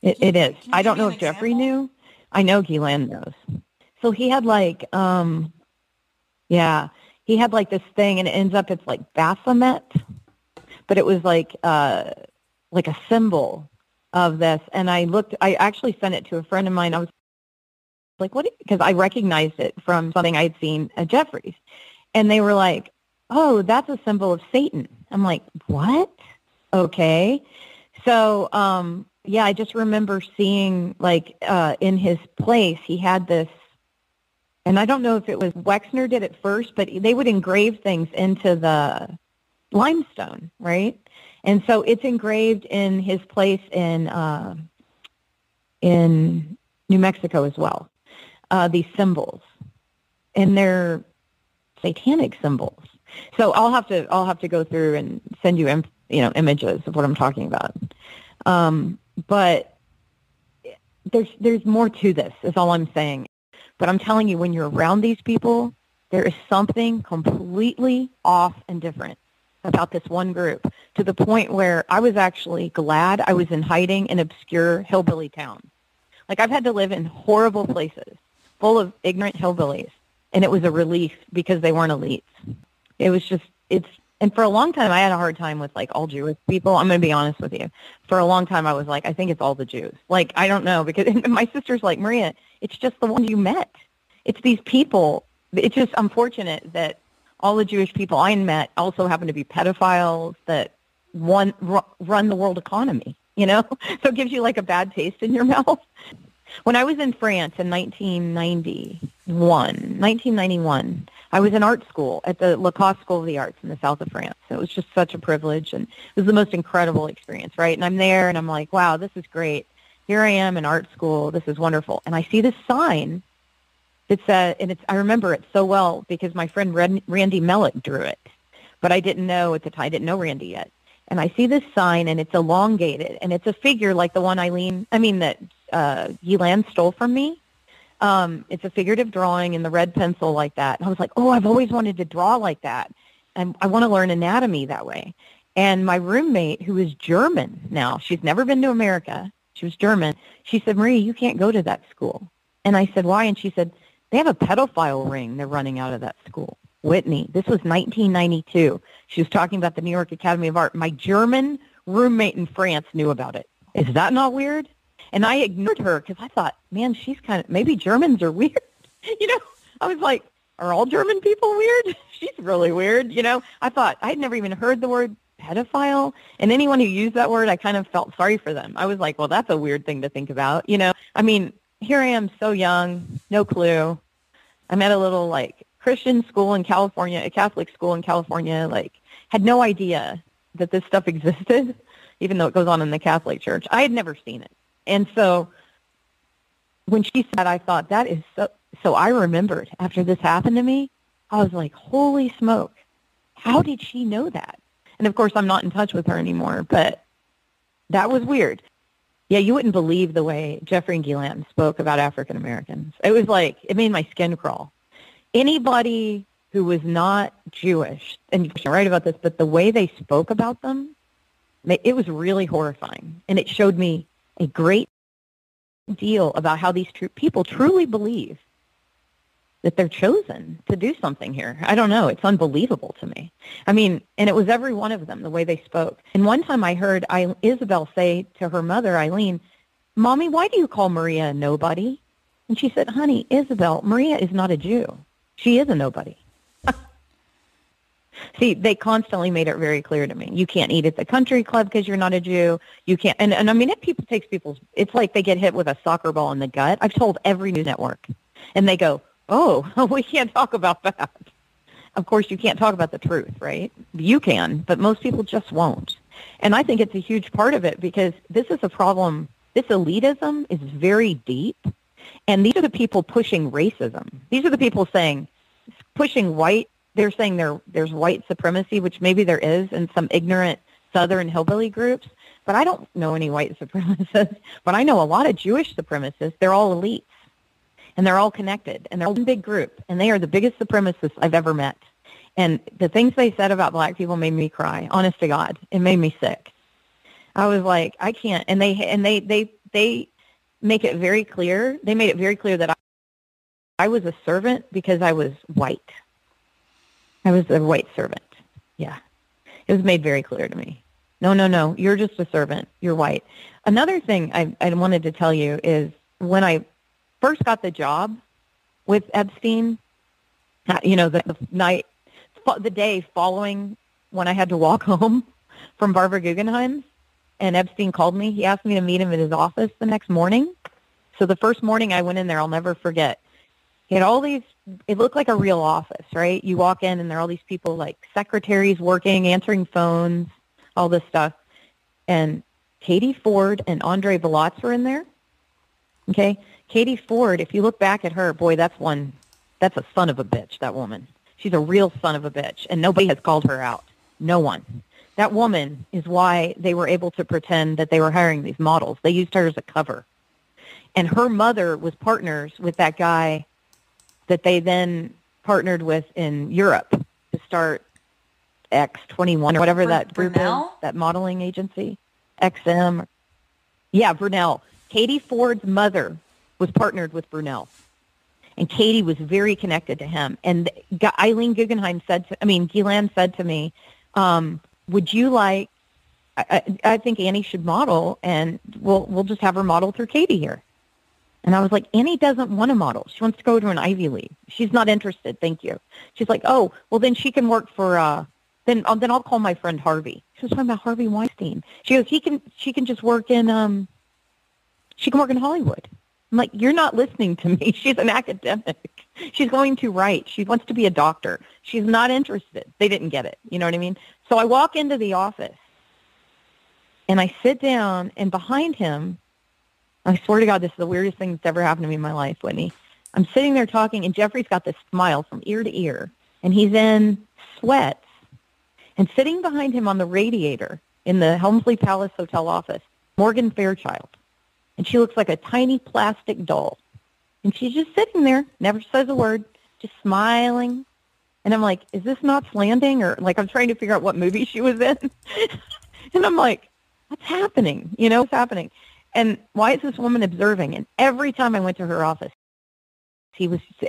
It is. I don't know if Jeffrey knew. I know Ghislaine knows. So he had he had this thing, and it ends up it's like Baphomet, but it was like a symbol of this. And I actually sent it to a friend of mine. I was like, what? Because I recognized it from something I'd seen at Jeffrey's. And they were like, oh, that's a symbol of Satan. I'm like, what? Okay. So, I just remember seeing in his place, he had this, and I don't know if it was Wexner did it first, but they would engrave things into the limestone, right? And so it's engraved in his place in New Mexico as well. These symbols, and they're satanic symbols. So I'll have to go through and send you images of what I'm talking about. But there's more to this, is all I'm saying. But I'm telling you, when you're around these people, there is something completely off and different about this one group, to the point where I was actually glad I was in hiding in obscure hillbilly towns. I've had to live in horrible places full of ignorant hillbillies, and it was a relief because they weren't elites. It was just, and for a long time, I had a hard time with all Jewish people. I'm going to be honest with you. For a long time, I was like, I think it's all the Jews. I don't know, because my sister's like, Maria, it's just the ones you met. It's these people. It's just unfortunate that all the Jewish people I met also happen to be pedophiles that run the world economy, So it gives you a bad taste in your mouth. When I was in France in 1991, I was in art school at the Lacoste School of the Arts in the south of France. It was just such a privilege, and it was the most incredible experience, right? And I'm there, and I'm like, wow, this is great. Here I am in art school. This is wonderful. And I see this sign that said, and I remember it so well because my friend Randy Mellick drew it, but I didn't know at the time. I didn't know Randy yet. And I see this sign, and it's elongated, and it's a figure like the one that Ghislaine stole from me. It's a figurative drawing in the red pencil like that. And I was like, oh, I've always wanted to draw like that, and I want to learn anatomy that way. And my roommate, who is German now, she's never been to America. She was German. She said, Marie, you can't go to that school. And I said, why? And she said, they have a pedophile ring they're running out of that school. Whitney, this was 1992. She was talking about the New York Academy of Art. My German roommate in France knew about it. Is that not weird? And I ignored her because I thought, man, she's maybe Germans are weird. I was like, are all German people weird? She's really weird. I thought I'd never even heard the word pedophile. And anyone who used that word, I kind of felt sorry for them. I was like, well, that's a weird thing to think about. I mean, here I am so young, no clue. I'm at a little Christian school in California, a Catholic school in California, had no idea that this stuff existed, even though it goes on in the Catholic Church. I had never seen it. And so when she said, I thought, that is so I remembered after this happened to me, I was like, holy smoke, how did she know that? And of course, I'm not in touch with her anymore, but that was weird. Yeah, you wouldn't believe the way Jeffrey and Ghislaine spoke about African Americans. It was it made my skin crawl. Anybody who was not Jewish, and you're right about this, but the way they spoke about them, it was really horrifying. And it showed me a great deal about how these people truly believe that they're chosen to do something here. I don't know. It's unbelievable to me. I mean, and it was every one of them, the way they spoke. And one time I heard Isabel say to her mother, Eileen, Mommy, why do you call Maria a nobody? And she said, honey, Isabel, Maria is not a Jew. She is a nobody. See, they constantly made it very clear to me. You can't eat at the country club because you're not a Jew. You can't. And I mean, it's like they get hit with a soccer ball in the gut. I've told every news network. And they go, oh, we can't talk about that. of course, you can't talk about the truth, right? You can, but most people just won't. And I think it's a huge part of it because this is a problem. This elitism is very deep. And these are the people pushing racism. These are the people pushing white. They're saying there's white supremacy, which maybe there is in some ignorant Southern hillbilly groups. But I don't know any white supremacists. But I know a lot of Jewish supremacists. They're all elites. And they're all connected. And they're all one big group. And they are the biggest supremacists I've ever met. And the things they said about black people made me cry. Honest to God, it made me sick. I was like, I can't. And they make it very clear. They made it very clear that I was a servant because I was white. I was a white servant. Yeah, it was made very clear to me. No, you're just a servant. You're white. Another thing I wanted to tell you is when I first got the job with Epstein, the day following when I had to walk home from Barbara Guggenheim's, and Epstein called me. He asked me to meet him at his office the next morning. So the first morning I went in there, I'll never forget. He had all these, it looked like a real office, right? You walk in and there are all these people like secretaries working, answering phones, all this stuff. And Katie Ford and Andre Belotz were in there. Okay? Katie Ford, if you look back at her, boy, that's a son of a bitch, that woman. She's a real son of a bitch, and nobody has called her out. No one. That woman is why they were able to pretend that they were hiring these models. They used her as a cover. And her mother was partners with that guy that they then partnered with in Europe to start X21 or whatever that group is, that modeling agency, XM. Yeah, Brunel. Katie Ford's mother was partnered with Brunel. And Katie was very connected to him. And Eileen Guggenheim Ghislaine said to me, would you like, I think Annie should model, and we'll just have her model through Katie here. And I was like, Annie doesn't want to model. She wants to go to an Ivy League. She's not interested. Thank you. She's like, oh, well, then she can work for, then I'll call my friend Harvey. She was talking about Harvey Weinstein. She goes, she can just work in, she can work in Hollywood. I'm like, you're not listening to me. She's an academic. She's going to write. She wants to be a doctor. She's not interested. They didn't get it. You know what I mean? So I walk into the office, and I sit down, and behind him, I swear to God, this is the weirdest thing that's ever happened to me in my life, Whitney. I'm sitting there talking, and Jeffrey's got this smile from ear to ear, and he's in sweats. And sitting behind him on the radiator in the Helmsley Palace Hotel office, Morgan Fairchild. And she looks like a tiny plastic doll. And she's just sitting there, never says a word, just smiling. And I'm like, is this Knots Landing? Or like I'm trying to figure out what movie she was in. And I'm like, what's happening? What's happening? And why is this woman observing? And every time I went to her office,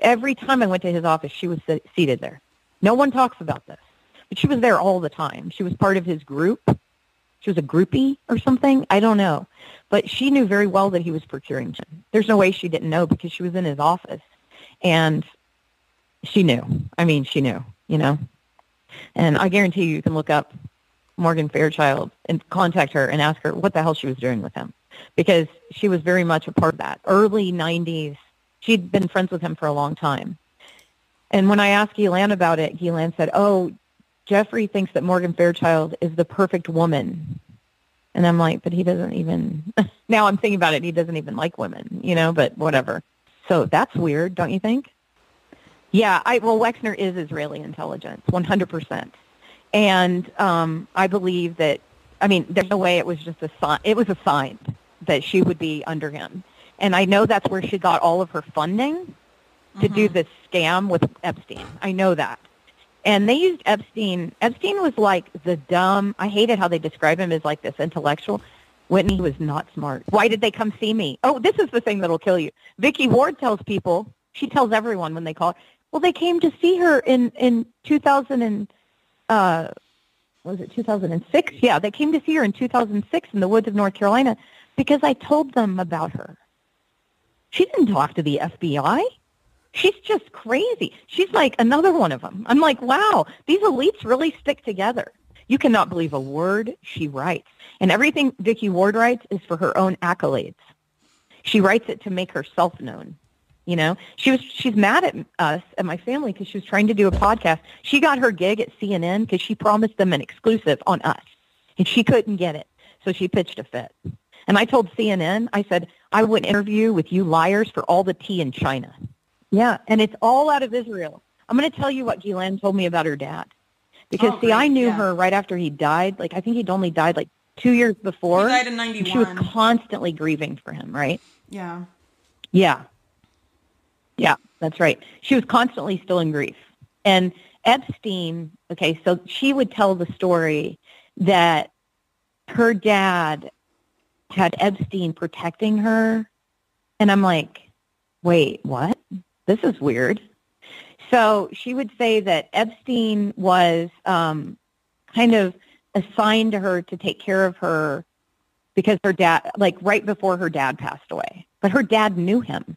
every time I went to his office, she was seated there. No one talks about this. But she was there all the time. She was part of his group. She was a groupie or something. I don't know. But she knew very well that he was procuring gin. There's no way she didn't know because she was in his office. And she knew. She knew, And I guarantee you can look up Morgan Fairchild and contact her and ask her what the hell she was doing with him. Because she was very much a part of that. Early 90s, she'd been friends with him for a long time. And when I asked Ghislaine about it, Ghislaine said, oh, Jeffrey thinks that Morgan Fairchild is the perfect woman. And I'm like, but he doesn't even, now I'm thinking about it, he doesn't even like women, but whatever. So that's weird, don't you think? Yeah, Wexner is Israeli intelligence, 100%. And I believe that, there's no way it was just it was a sign that she would be under him. And I know that's where she got all of her funding to do this scam with Epstein. I know that. And they used Epstein. Epstein was like the dumb, I hated how they describe him as like this intellectual. Whitney was not smart. Why did they come see me? Oh, this is the thing that'll kill you. Vicki Ward tells people, she tells everyone when they call her, well, they came to see her in 2000 and, was it 2006? Yeah, they came to see her in 2006 in the woods of North Carolina because I told them about her. She didn't talk to the FBI. She's just crazy. She's like another one of them. I'm like, wow, these elites really stick together. You cannot believe a word she writes. And everything Vicki Ward writes is for her own accolades. She writes it to make herself known. You know, she's mad at us, at my family, because she was trying to do a podcast. She got her gig at CNN because she promised them an exclusive on us, and she couldn't get it. So she pitched a fit. And I told CNN, I said, I would interview with you liars for all the tea in China. Yeah, and it's all out of Israel. I'm going to tell you what Ghislaine told me about her dad. Because, I knew her right after he died. Like, I think he'd only died, 2 years before. He died in 91. She was constantly grieving for him, right? Yeah. Yeah. Yeah, that's right. She was constantly still in grief. And Epstein, okay, so she would tell the story that her dad had Epstein protecting her. And I'm like, wait, what? This is weird. So she would say that Epstein was kind of assigned to her to take care of her because her dad, right before her dad passed away. But her dad knew him.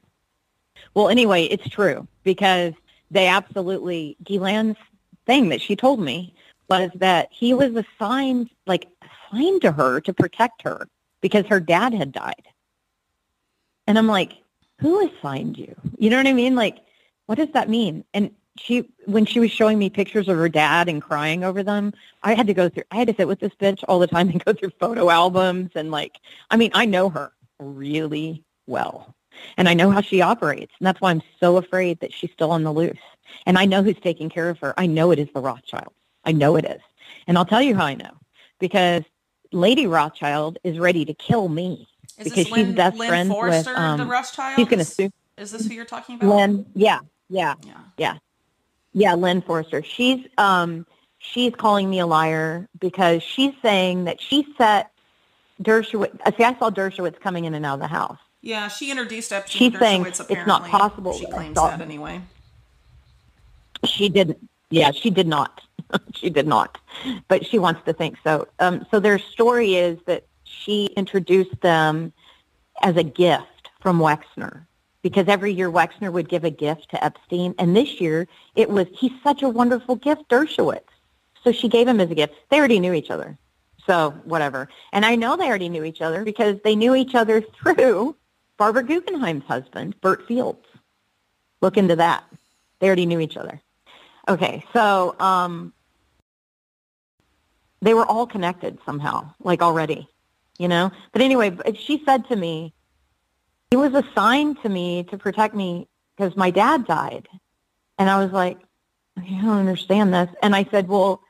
Well, anyway, it's true because they absolutely, Ghislaine's thing that she told me was that he was assigned to her to protect her because her dad had died. And I'm like, who assigned you? You know what I mean? What does that mean? And when she was showing me pictures of her dad and crying over them, I had to sit with this bitch all the time and go through photo albums and I know her really well. And I know how she operates. And that's why I'm so afraid that she's still on the loose. And I know who's taking care of her. I know it is the Rothschilds. I know it is. And I'll tell you how I know. Because Lady Rothschild is ready to kill me. Because she's best friends with the Rothschild? She's going to sue. Is this who you're talking about? Lynn, yeah, Lynn Forrester. She's calling me a liar because she's saying that she set Dershowitz. See, I saw Dershowitz coming in and out of the house. Yeah, she introduced Epstein to Dershowitz, apparently. It's not possible. She claims that anyway. She didn't. Yeah, she did not. She did not. But she wants to think so. So their story is that she introduced them as a gift from Wexner. Because every year Wexner would give a gift to Epstein. And this year he's such a wonderful gift, Dershowitz. So she gave him as a gift. They already knew each other. So whatever. And I know they already knew each other because they knew each other through Barbara Guggenheim's husband, Bert Fields. Look into that. They already knew each other. Okay, so they were all connected somehow, already, But anyway, she said to me, he was assigned to me to protect me because my dad died. And I was like, I don't understand this. And I said, well,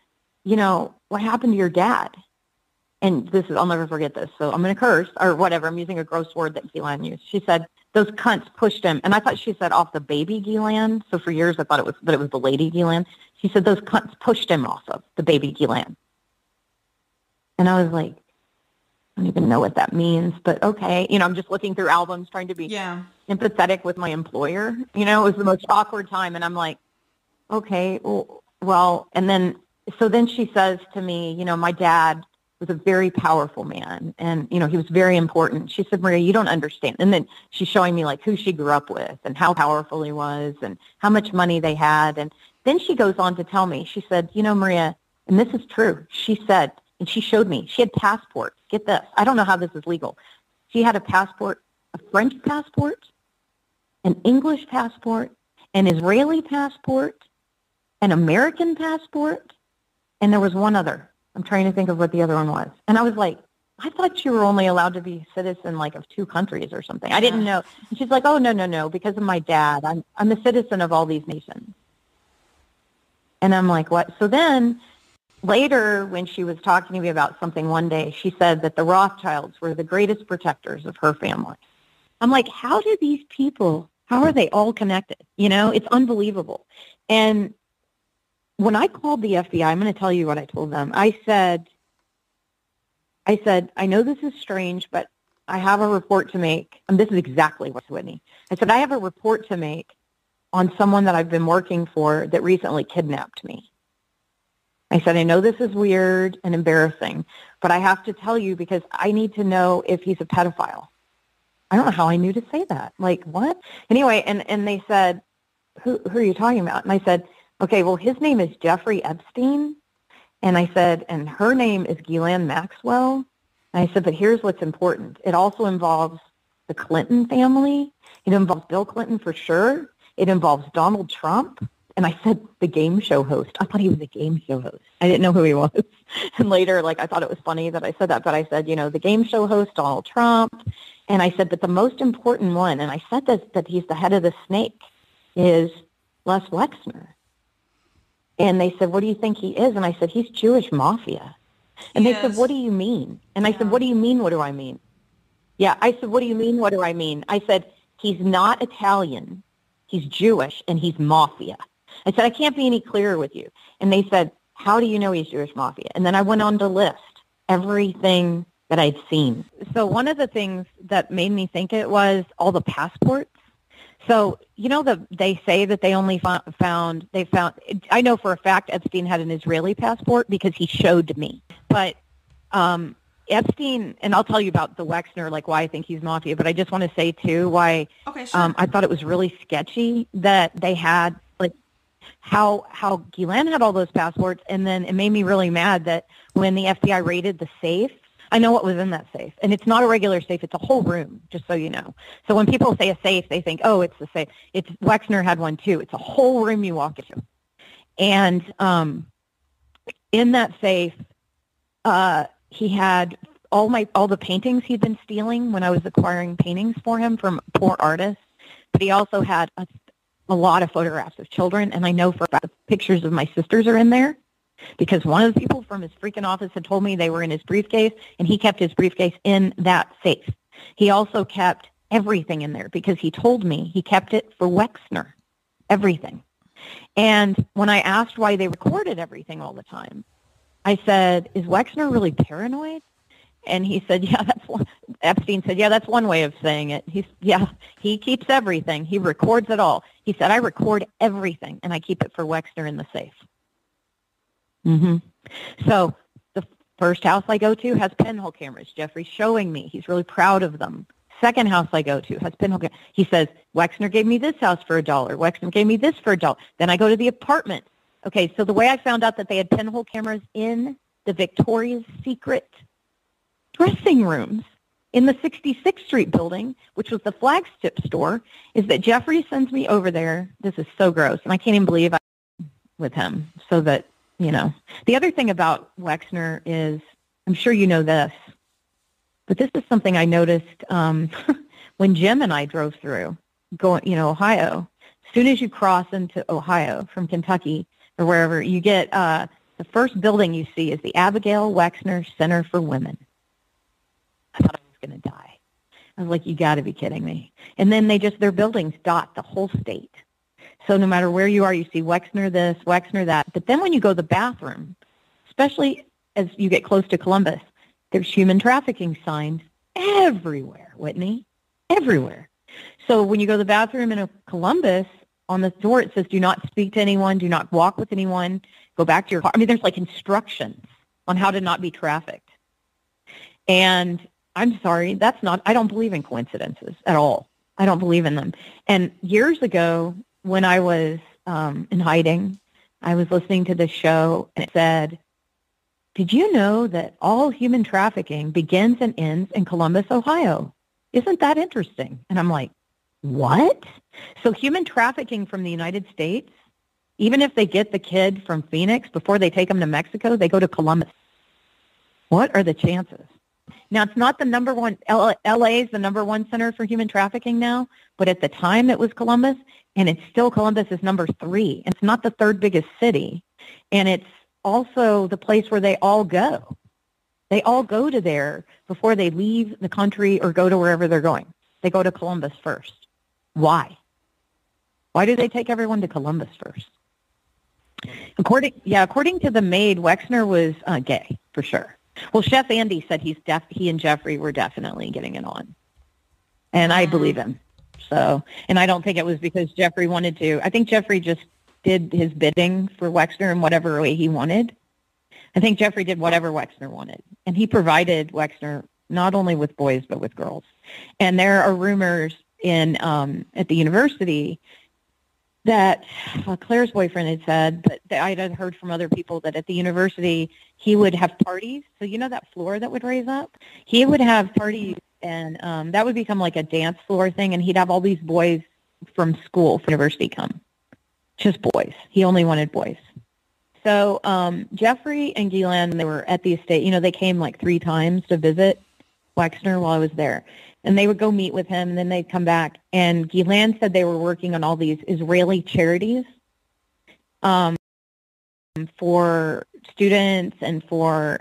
what happened to your dad? And I'll never forget this. So I'm going to curse or whatever. I'm using a gross word that Ghislaine used. She said, those cunts pushed him. And I thought she said off the baby Ghislaine. So for years I thought it was the lady Ghislaine. She said, those cunts pushed him off of the baby Ghislaine. And I was like, I don't even know what that means, but okay. I'm just looking through albums trying to be empathetic with my employer. It was the most awkward time. And I'm like, okay, well, and then she says to me, my dad was a very powerful man and, he was very important. She said, Maria, you don't understand. And then she's showing me who she grew up with and how powerful he was and how much money they had. And then she goes on to tell me, she said, Maria, and this is true. She said, and she showed me, she had passports. Get this. I don't know how this is legal. She had a passport, a French passport, an English passport, an Israeli passport, an American passport, and there was one other. I'm trying to think of what the other one was. And I was like, I thought you were only allowed to be a citizen of 2 countries or something. I didn't know. And she's like, oh, no. Because of my dad, I'm a citizen of all these nations. And I'm like, what? So then later, when she was talking to me about something one day, she said that the Rothschilds were the greatest protectors of her family. I'm like, how do these people, how are they all connected? It's unbelievable. And when I called the FBI, I'm going to tell you what I told them. I said, I know this is strange, but I have a report to make. And this is exactly what's Whitney. I said, I have a report to make on someone that I've been working for that recently kidnapped me. I said, I know this is weird and embarrassing, but I have to tell you because I need to know if he's a pedophile. I don't know how I knew to say that. What? Anyway, and they said, who are you talking about? And I said, okay, well, his name is Jeffrey Epstein. And I said, and her name is Ghislaine Maxwell. And I said, but here's what's important. It also involves the Clinton family. It involves Bill Clinton for sure. It involves Donald Trump. And I said the game show host. I thought he was a game show host. I didn't know who he was. And later, I thought it was funny that I said that. But I said, the game show host, Donald Trump. And I said, but the most important one, and I said this, that he's the head of the snake, is Les Wexner. And they said, what do you think he is? And I said, he's Jewish mafia. And they said, what do you mean? And I said, what do you mean? What do I mean? Yeah, I said, what do you mean? What do I mean? I said, he's not Italian. He's Jewish, and he's mafia. I said, I can't be any clearer with you. And they said, how do you know he's Jewish mafia? And then I went on to list everything that I'd seen. So one of the things that made me think it was all the passports. So, they say that they only found, I know for a fact Epstein had an Israeli passport because he showed me. But Epstein, and I'll tell you about the Wexner, why I think he's mafia, but I just want to say, too, why I thought it was really sketchy that they had, how Ghislaine had all those passports, and then it made me really mad that when the FBI raided the safe, I know what was in that safe. And it's not a regular safe. It's a whole room, just so you know. So when people say a safe, they think, oh, it's the safe. Wexner had one, too. It's a whole room you walk into. And in that safe, he had all the paintings he'd been stealing when I was acquiring paintings for him from poor artists. But he also had a lot of photographs of children. And I know for a fact the pictures of my sisters are in there, because one of the people from his freaking office had told me they were in his briefcase, and he kept his briefcase in that safe. He also kept everything in there because he told me he kept it for Wexner, everything. And when I asked why they recorded everything all the time, I said, is Wexner really paranoid? And he said, Epstein said, that's one way of saying it. He keeps everything. He records it all. He said, I record everything, and I keep it for Wexner in the safe. Mm-hmm. So the first house I go to has pinhole cameras. Jeffrey's showing me. He's really proud of them. Second house I go to has pinhole cameras. He says, Wexner gave me this house for $1. Wexner gave me this for $1. Then I go to the apartment. Okay, so the way I found out that they had pinhole cameras in the Victoria's Secret dressing rooms in the 66th Street building, which was the flagship store, is that Jeffrey sends me over there. This is so gross, and I can't even believe I'm with him, so that, The other thing about Wexner is, I'm sure you know this, but this is something I noticed when Jim and I drove through, Ohio. As soon as you cross into Ohio from Kentucky or wherever, you get the first building you see is the Abigail Wexner Center for Women. I thought I was going to die. I was like, you got to be kidding me. And then their buildings dot the whole state. So no matter where you are, you see Wexner this, Wexner that. But then when you go to the bathroom, especially as you get close to Columbus, there's human trafficking signs everywhere, Whitney, everywhere. So when you go to the bathroom in Columbus, on the door it says, do not speak to anyone, do not walk with anyone, go back to your car. I mean, there's instructions on how to not be trafficked. And I'm sorry, I don't believe in coincidences at all. I don't believe in them. And years ago, when I was in hiding, I was listening to this show, and it said, did you know that all human trafficking begins and ends in Columbus, Ohio? Isn't that interesting? And I'm like, what? So human trafficking from the United States, even if they get the kid from Phoenix, before they take him to Mexico, they go to Columbus. What are the chances? Now, it's not the number one, LA is the number one center for human trafficking now, but at the time it was Columbus, and it's still Columbus is number 3. It's not the third biggest city, and it's also the place where they all go. They all go to there before they leave the country or go to wherever they're going. They go to Columbus first. Why? Why do they take everyone to Columbus first? According to the maid, Wexner was gay, for sure. Well, Chef Andy said he and Jeffrey were definitely getting it on. And I believe him. So, and I don't think it was because Jeffrey wanted to. I think Jeffrey just did his bidding for Wexner in whatever way he wanted. I think Jeffrey did whatever Wexner wanted. And he provided Wexner not only with boys, but with girls. And there are rumors at the university that Claire's boyfriend had said, but I had heard from other people that at the university he would have parties. So you know that floor that would raise up? He would have parties And that would become like a dance floor thing, and he'd have all these boys from school, from university come. Just boys. He only wanted boys. So Jeffrey and Ghislaine, they were at the estate. You know, they came like 3 times to visit Wexner while I was there. And they would go meet with him, and then they'd come back. And Ghislaine said they were working on all these Israeli charities for students and for,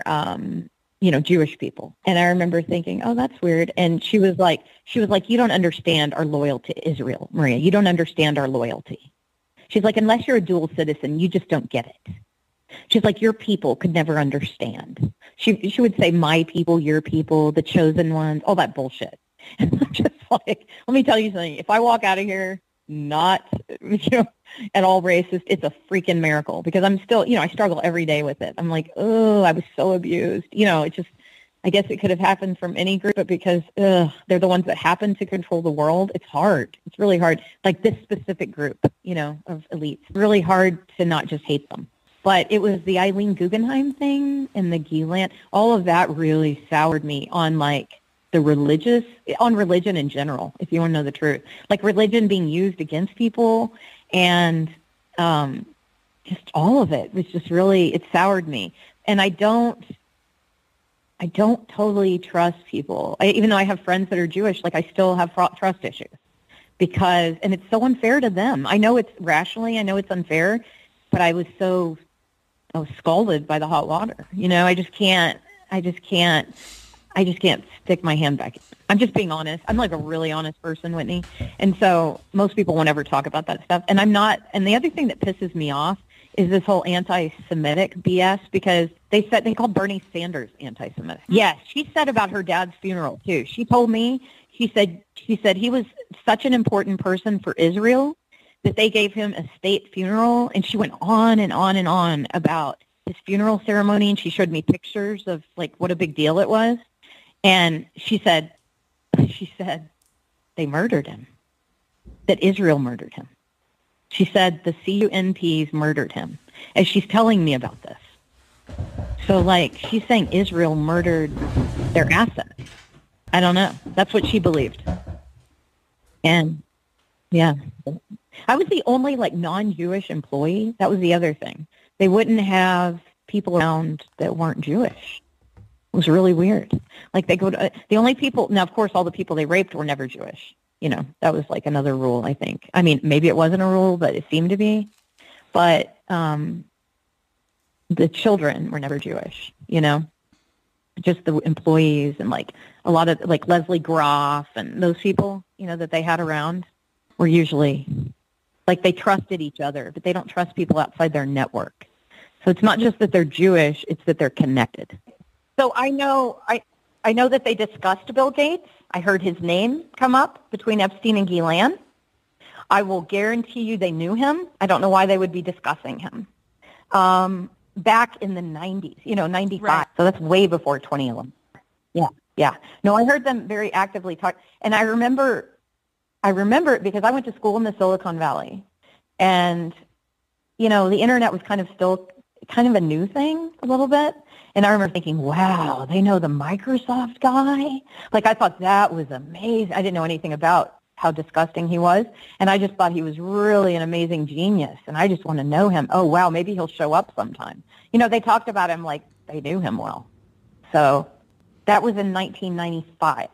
Jewish people. And I remember thinking, oh, that's weird. And she was like, you don't understand our loyalty to Israel, Maria. You don't understand our loyalty. She's like, unless you're a dual citizen, you just don't get it. She's like, your people could never understand. She would say, my people, your people, the chosen ones, all that bullshit. And I'm just like, let me tell you something. If I walk out of here not, at all racist, it's a freaking miracle, because I'm still, I struggle every day with it. I'm like, oh, I was so abused. It just, I guess it could have happened from any group, but because they're the ones that happen to control the world, it's hard. It's really hard. Like this specific group, of elites. Really hard to not just hate them. But it was the Eileen Guggenheim thing and the Ghislaine, all of that really soured me on on religion in general, if you want to know the truth. Like religion being used against people, and just all of it was just really, it soured me. And I don't totally trust people. Even though I have friends that are Jewish, like I still have trust issues and it's so unfair to them. I know it's unfair, but I was scalded by the hot water. I just can't stick my hand back. I'm just being honest. I'm like a really honest person, Whitney. And so most people won't ever talk about that stuff. And I'm not. And the other thing that pisses me off is this whole anti-Semitic BS, because they called Bernie Sanders anti-Semitic. Yes, she said about her dad's funeral too. She told me, she said he was such an important person for Israel that they gave him a state funeral. And she went on and on and on about his funeral ceremony. And she showed me pictures of like what a big deal it was. And she said they murdered him, that Israel murdered him. She said the CUNPs murdered him, as she's telling me about this. So, like, she's saying Israel murdered their assets. I don't know. That's what she believed. And, yeah. I was the only, like, non-Jewish employee. That was the other thing. They wouldn't have people around that weren't Jewish. It was really weird. Like, they go to, the only people, now, of course, all the people they raped were never Jewish. That was like another rule, I think. I mean, maybe it wasn't a rule, but it seemed to be. But the children were never Jewish, just the employees, and like a lot of like Leslie Groff and those people, that they had around were usually like they trusted each other, but they don't trust people outside their network. So it's not just that they're Jewish, it's that they're connected. So I know that they discussed Bill Gates. I heard his name come up between Epstein and Ghislaine. I will guarantee you they knew him. I don't know why they would be discussing him. Back in the 90s, 95. Right. So that's way before 2011. Yeah. No, I heard them very actively talk. And I remember it because I went to school in the Silicon Valley. And, the internet was kind of a new thing a little bit. And I remember thinking, wow, they know the Microsoft guy? Like, I thought that was amazing. I didn't know anything about how disgusting he was. And I just thought he was really an amazing genius. And I just want to know him. Oh, wow, maybe he'll show up sometime. They talked about him like they knew him well. So that was in 1995.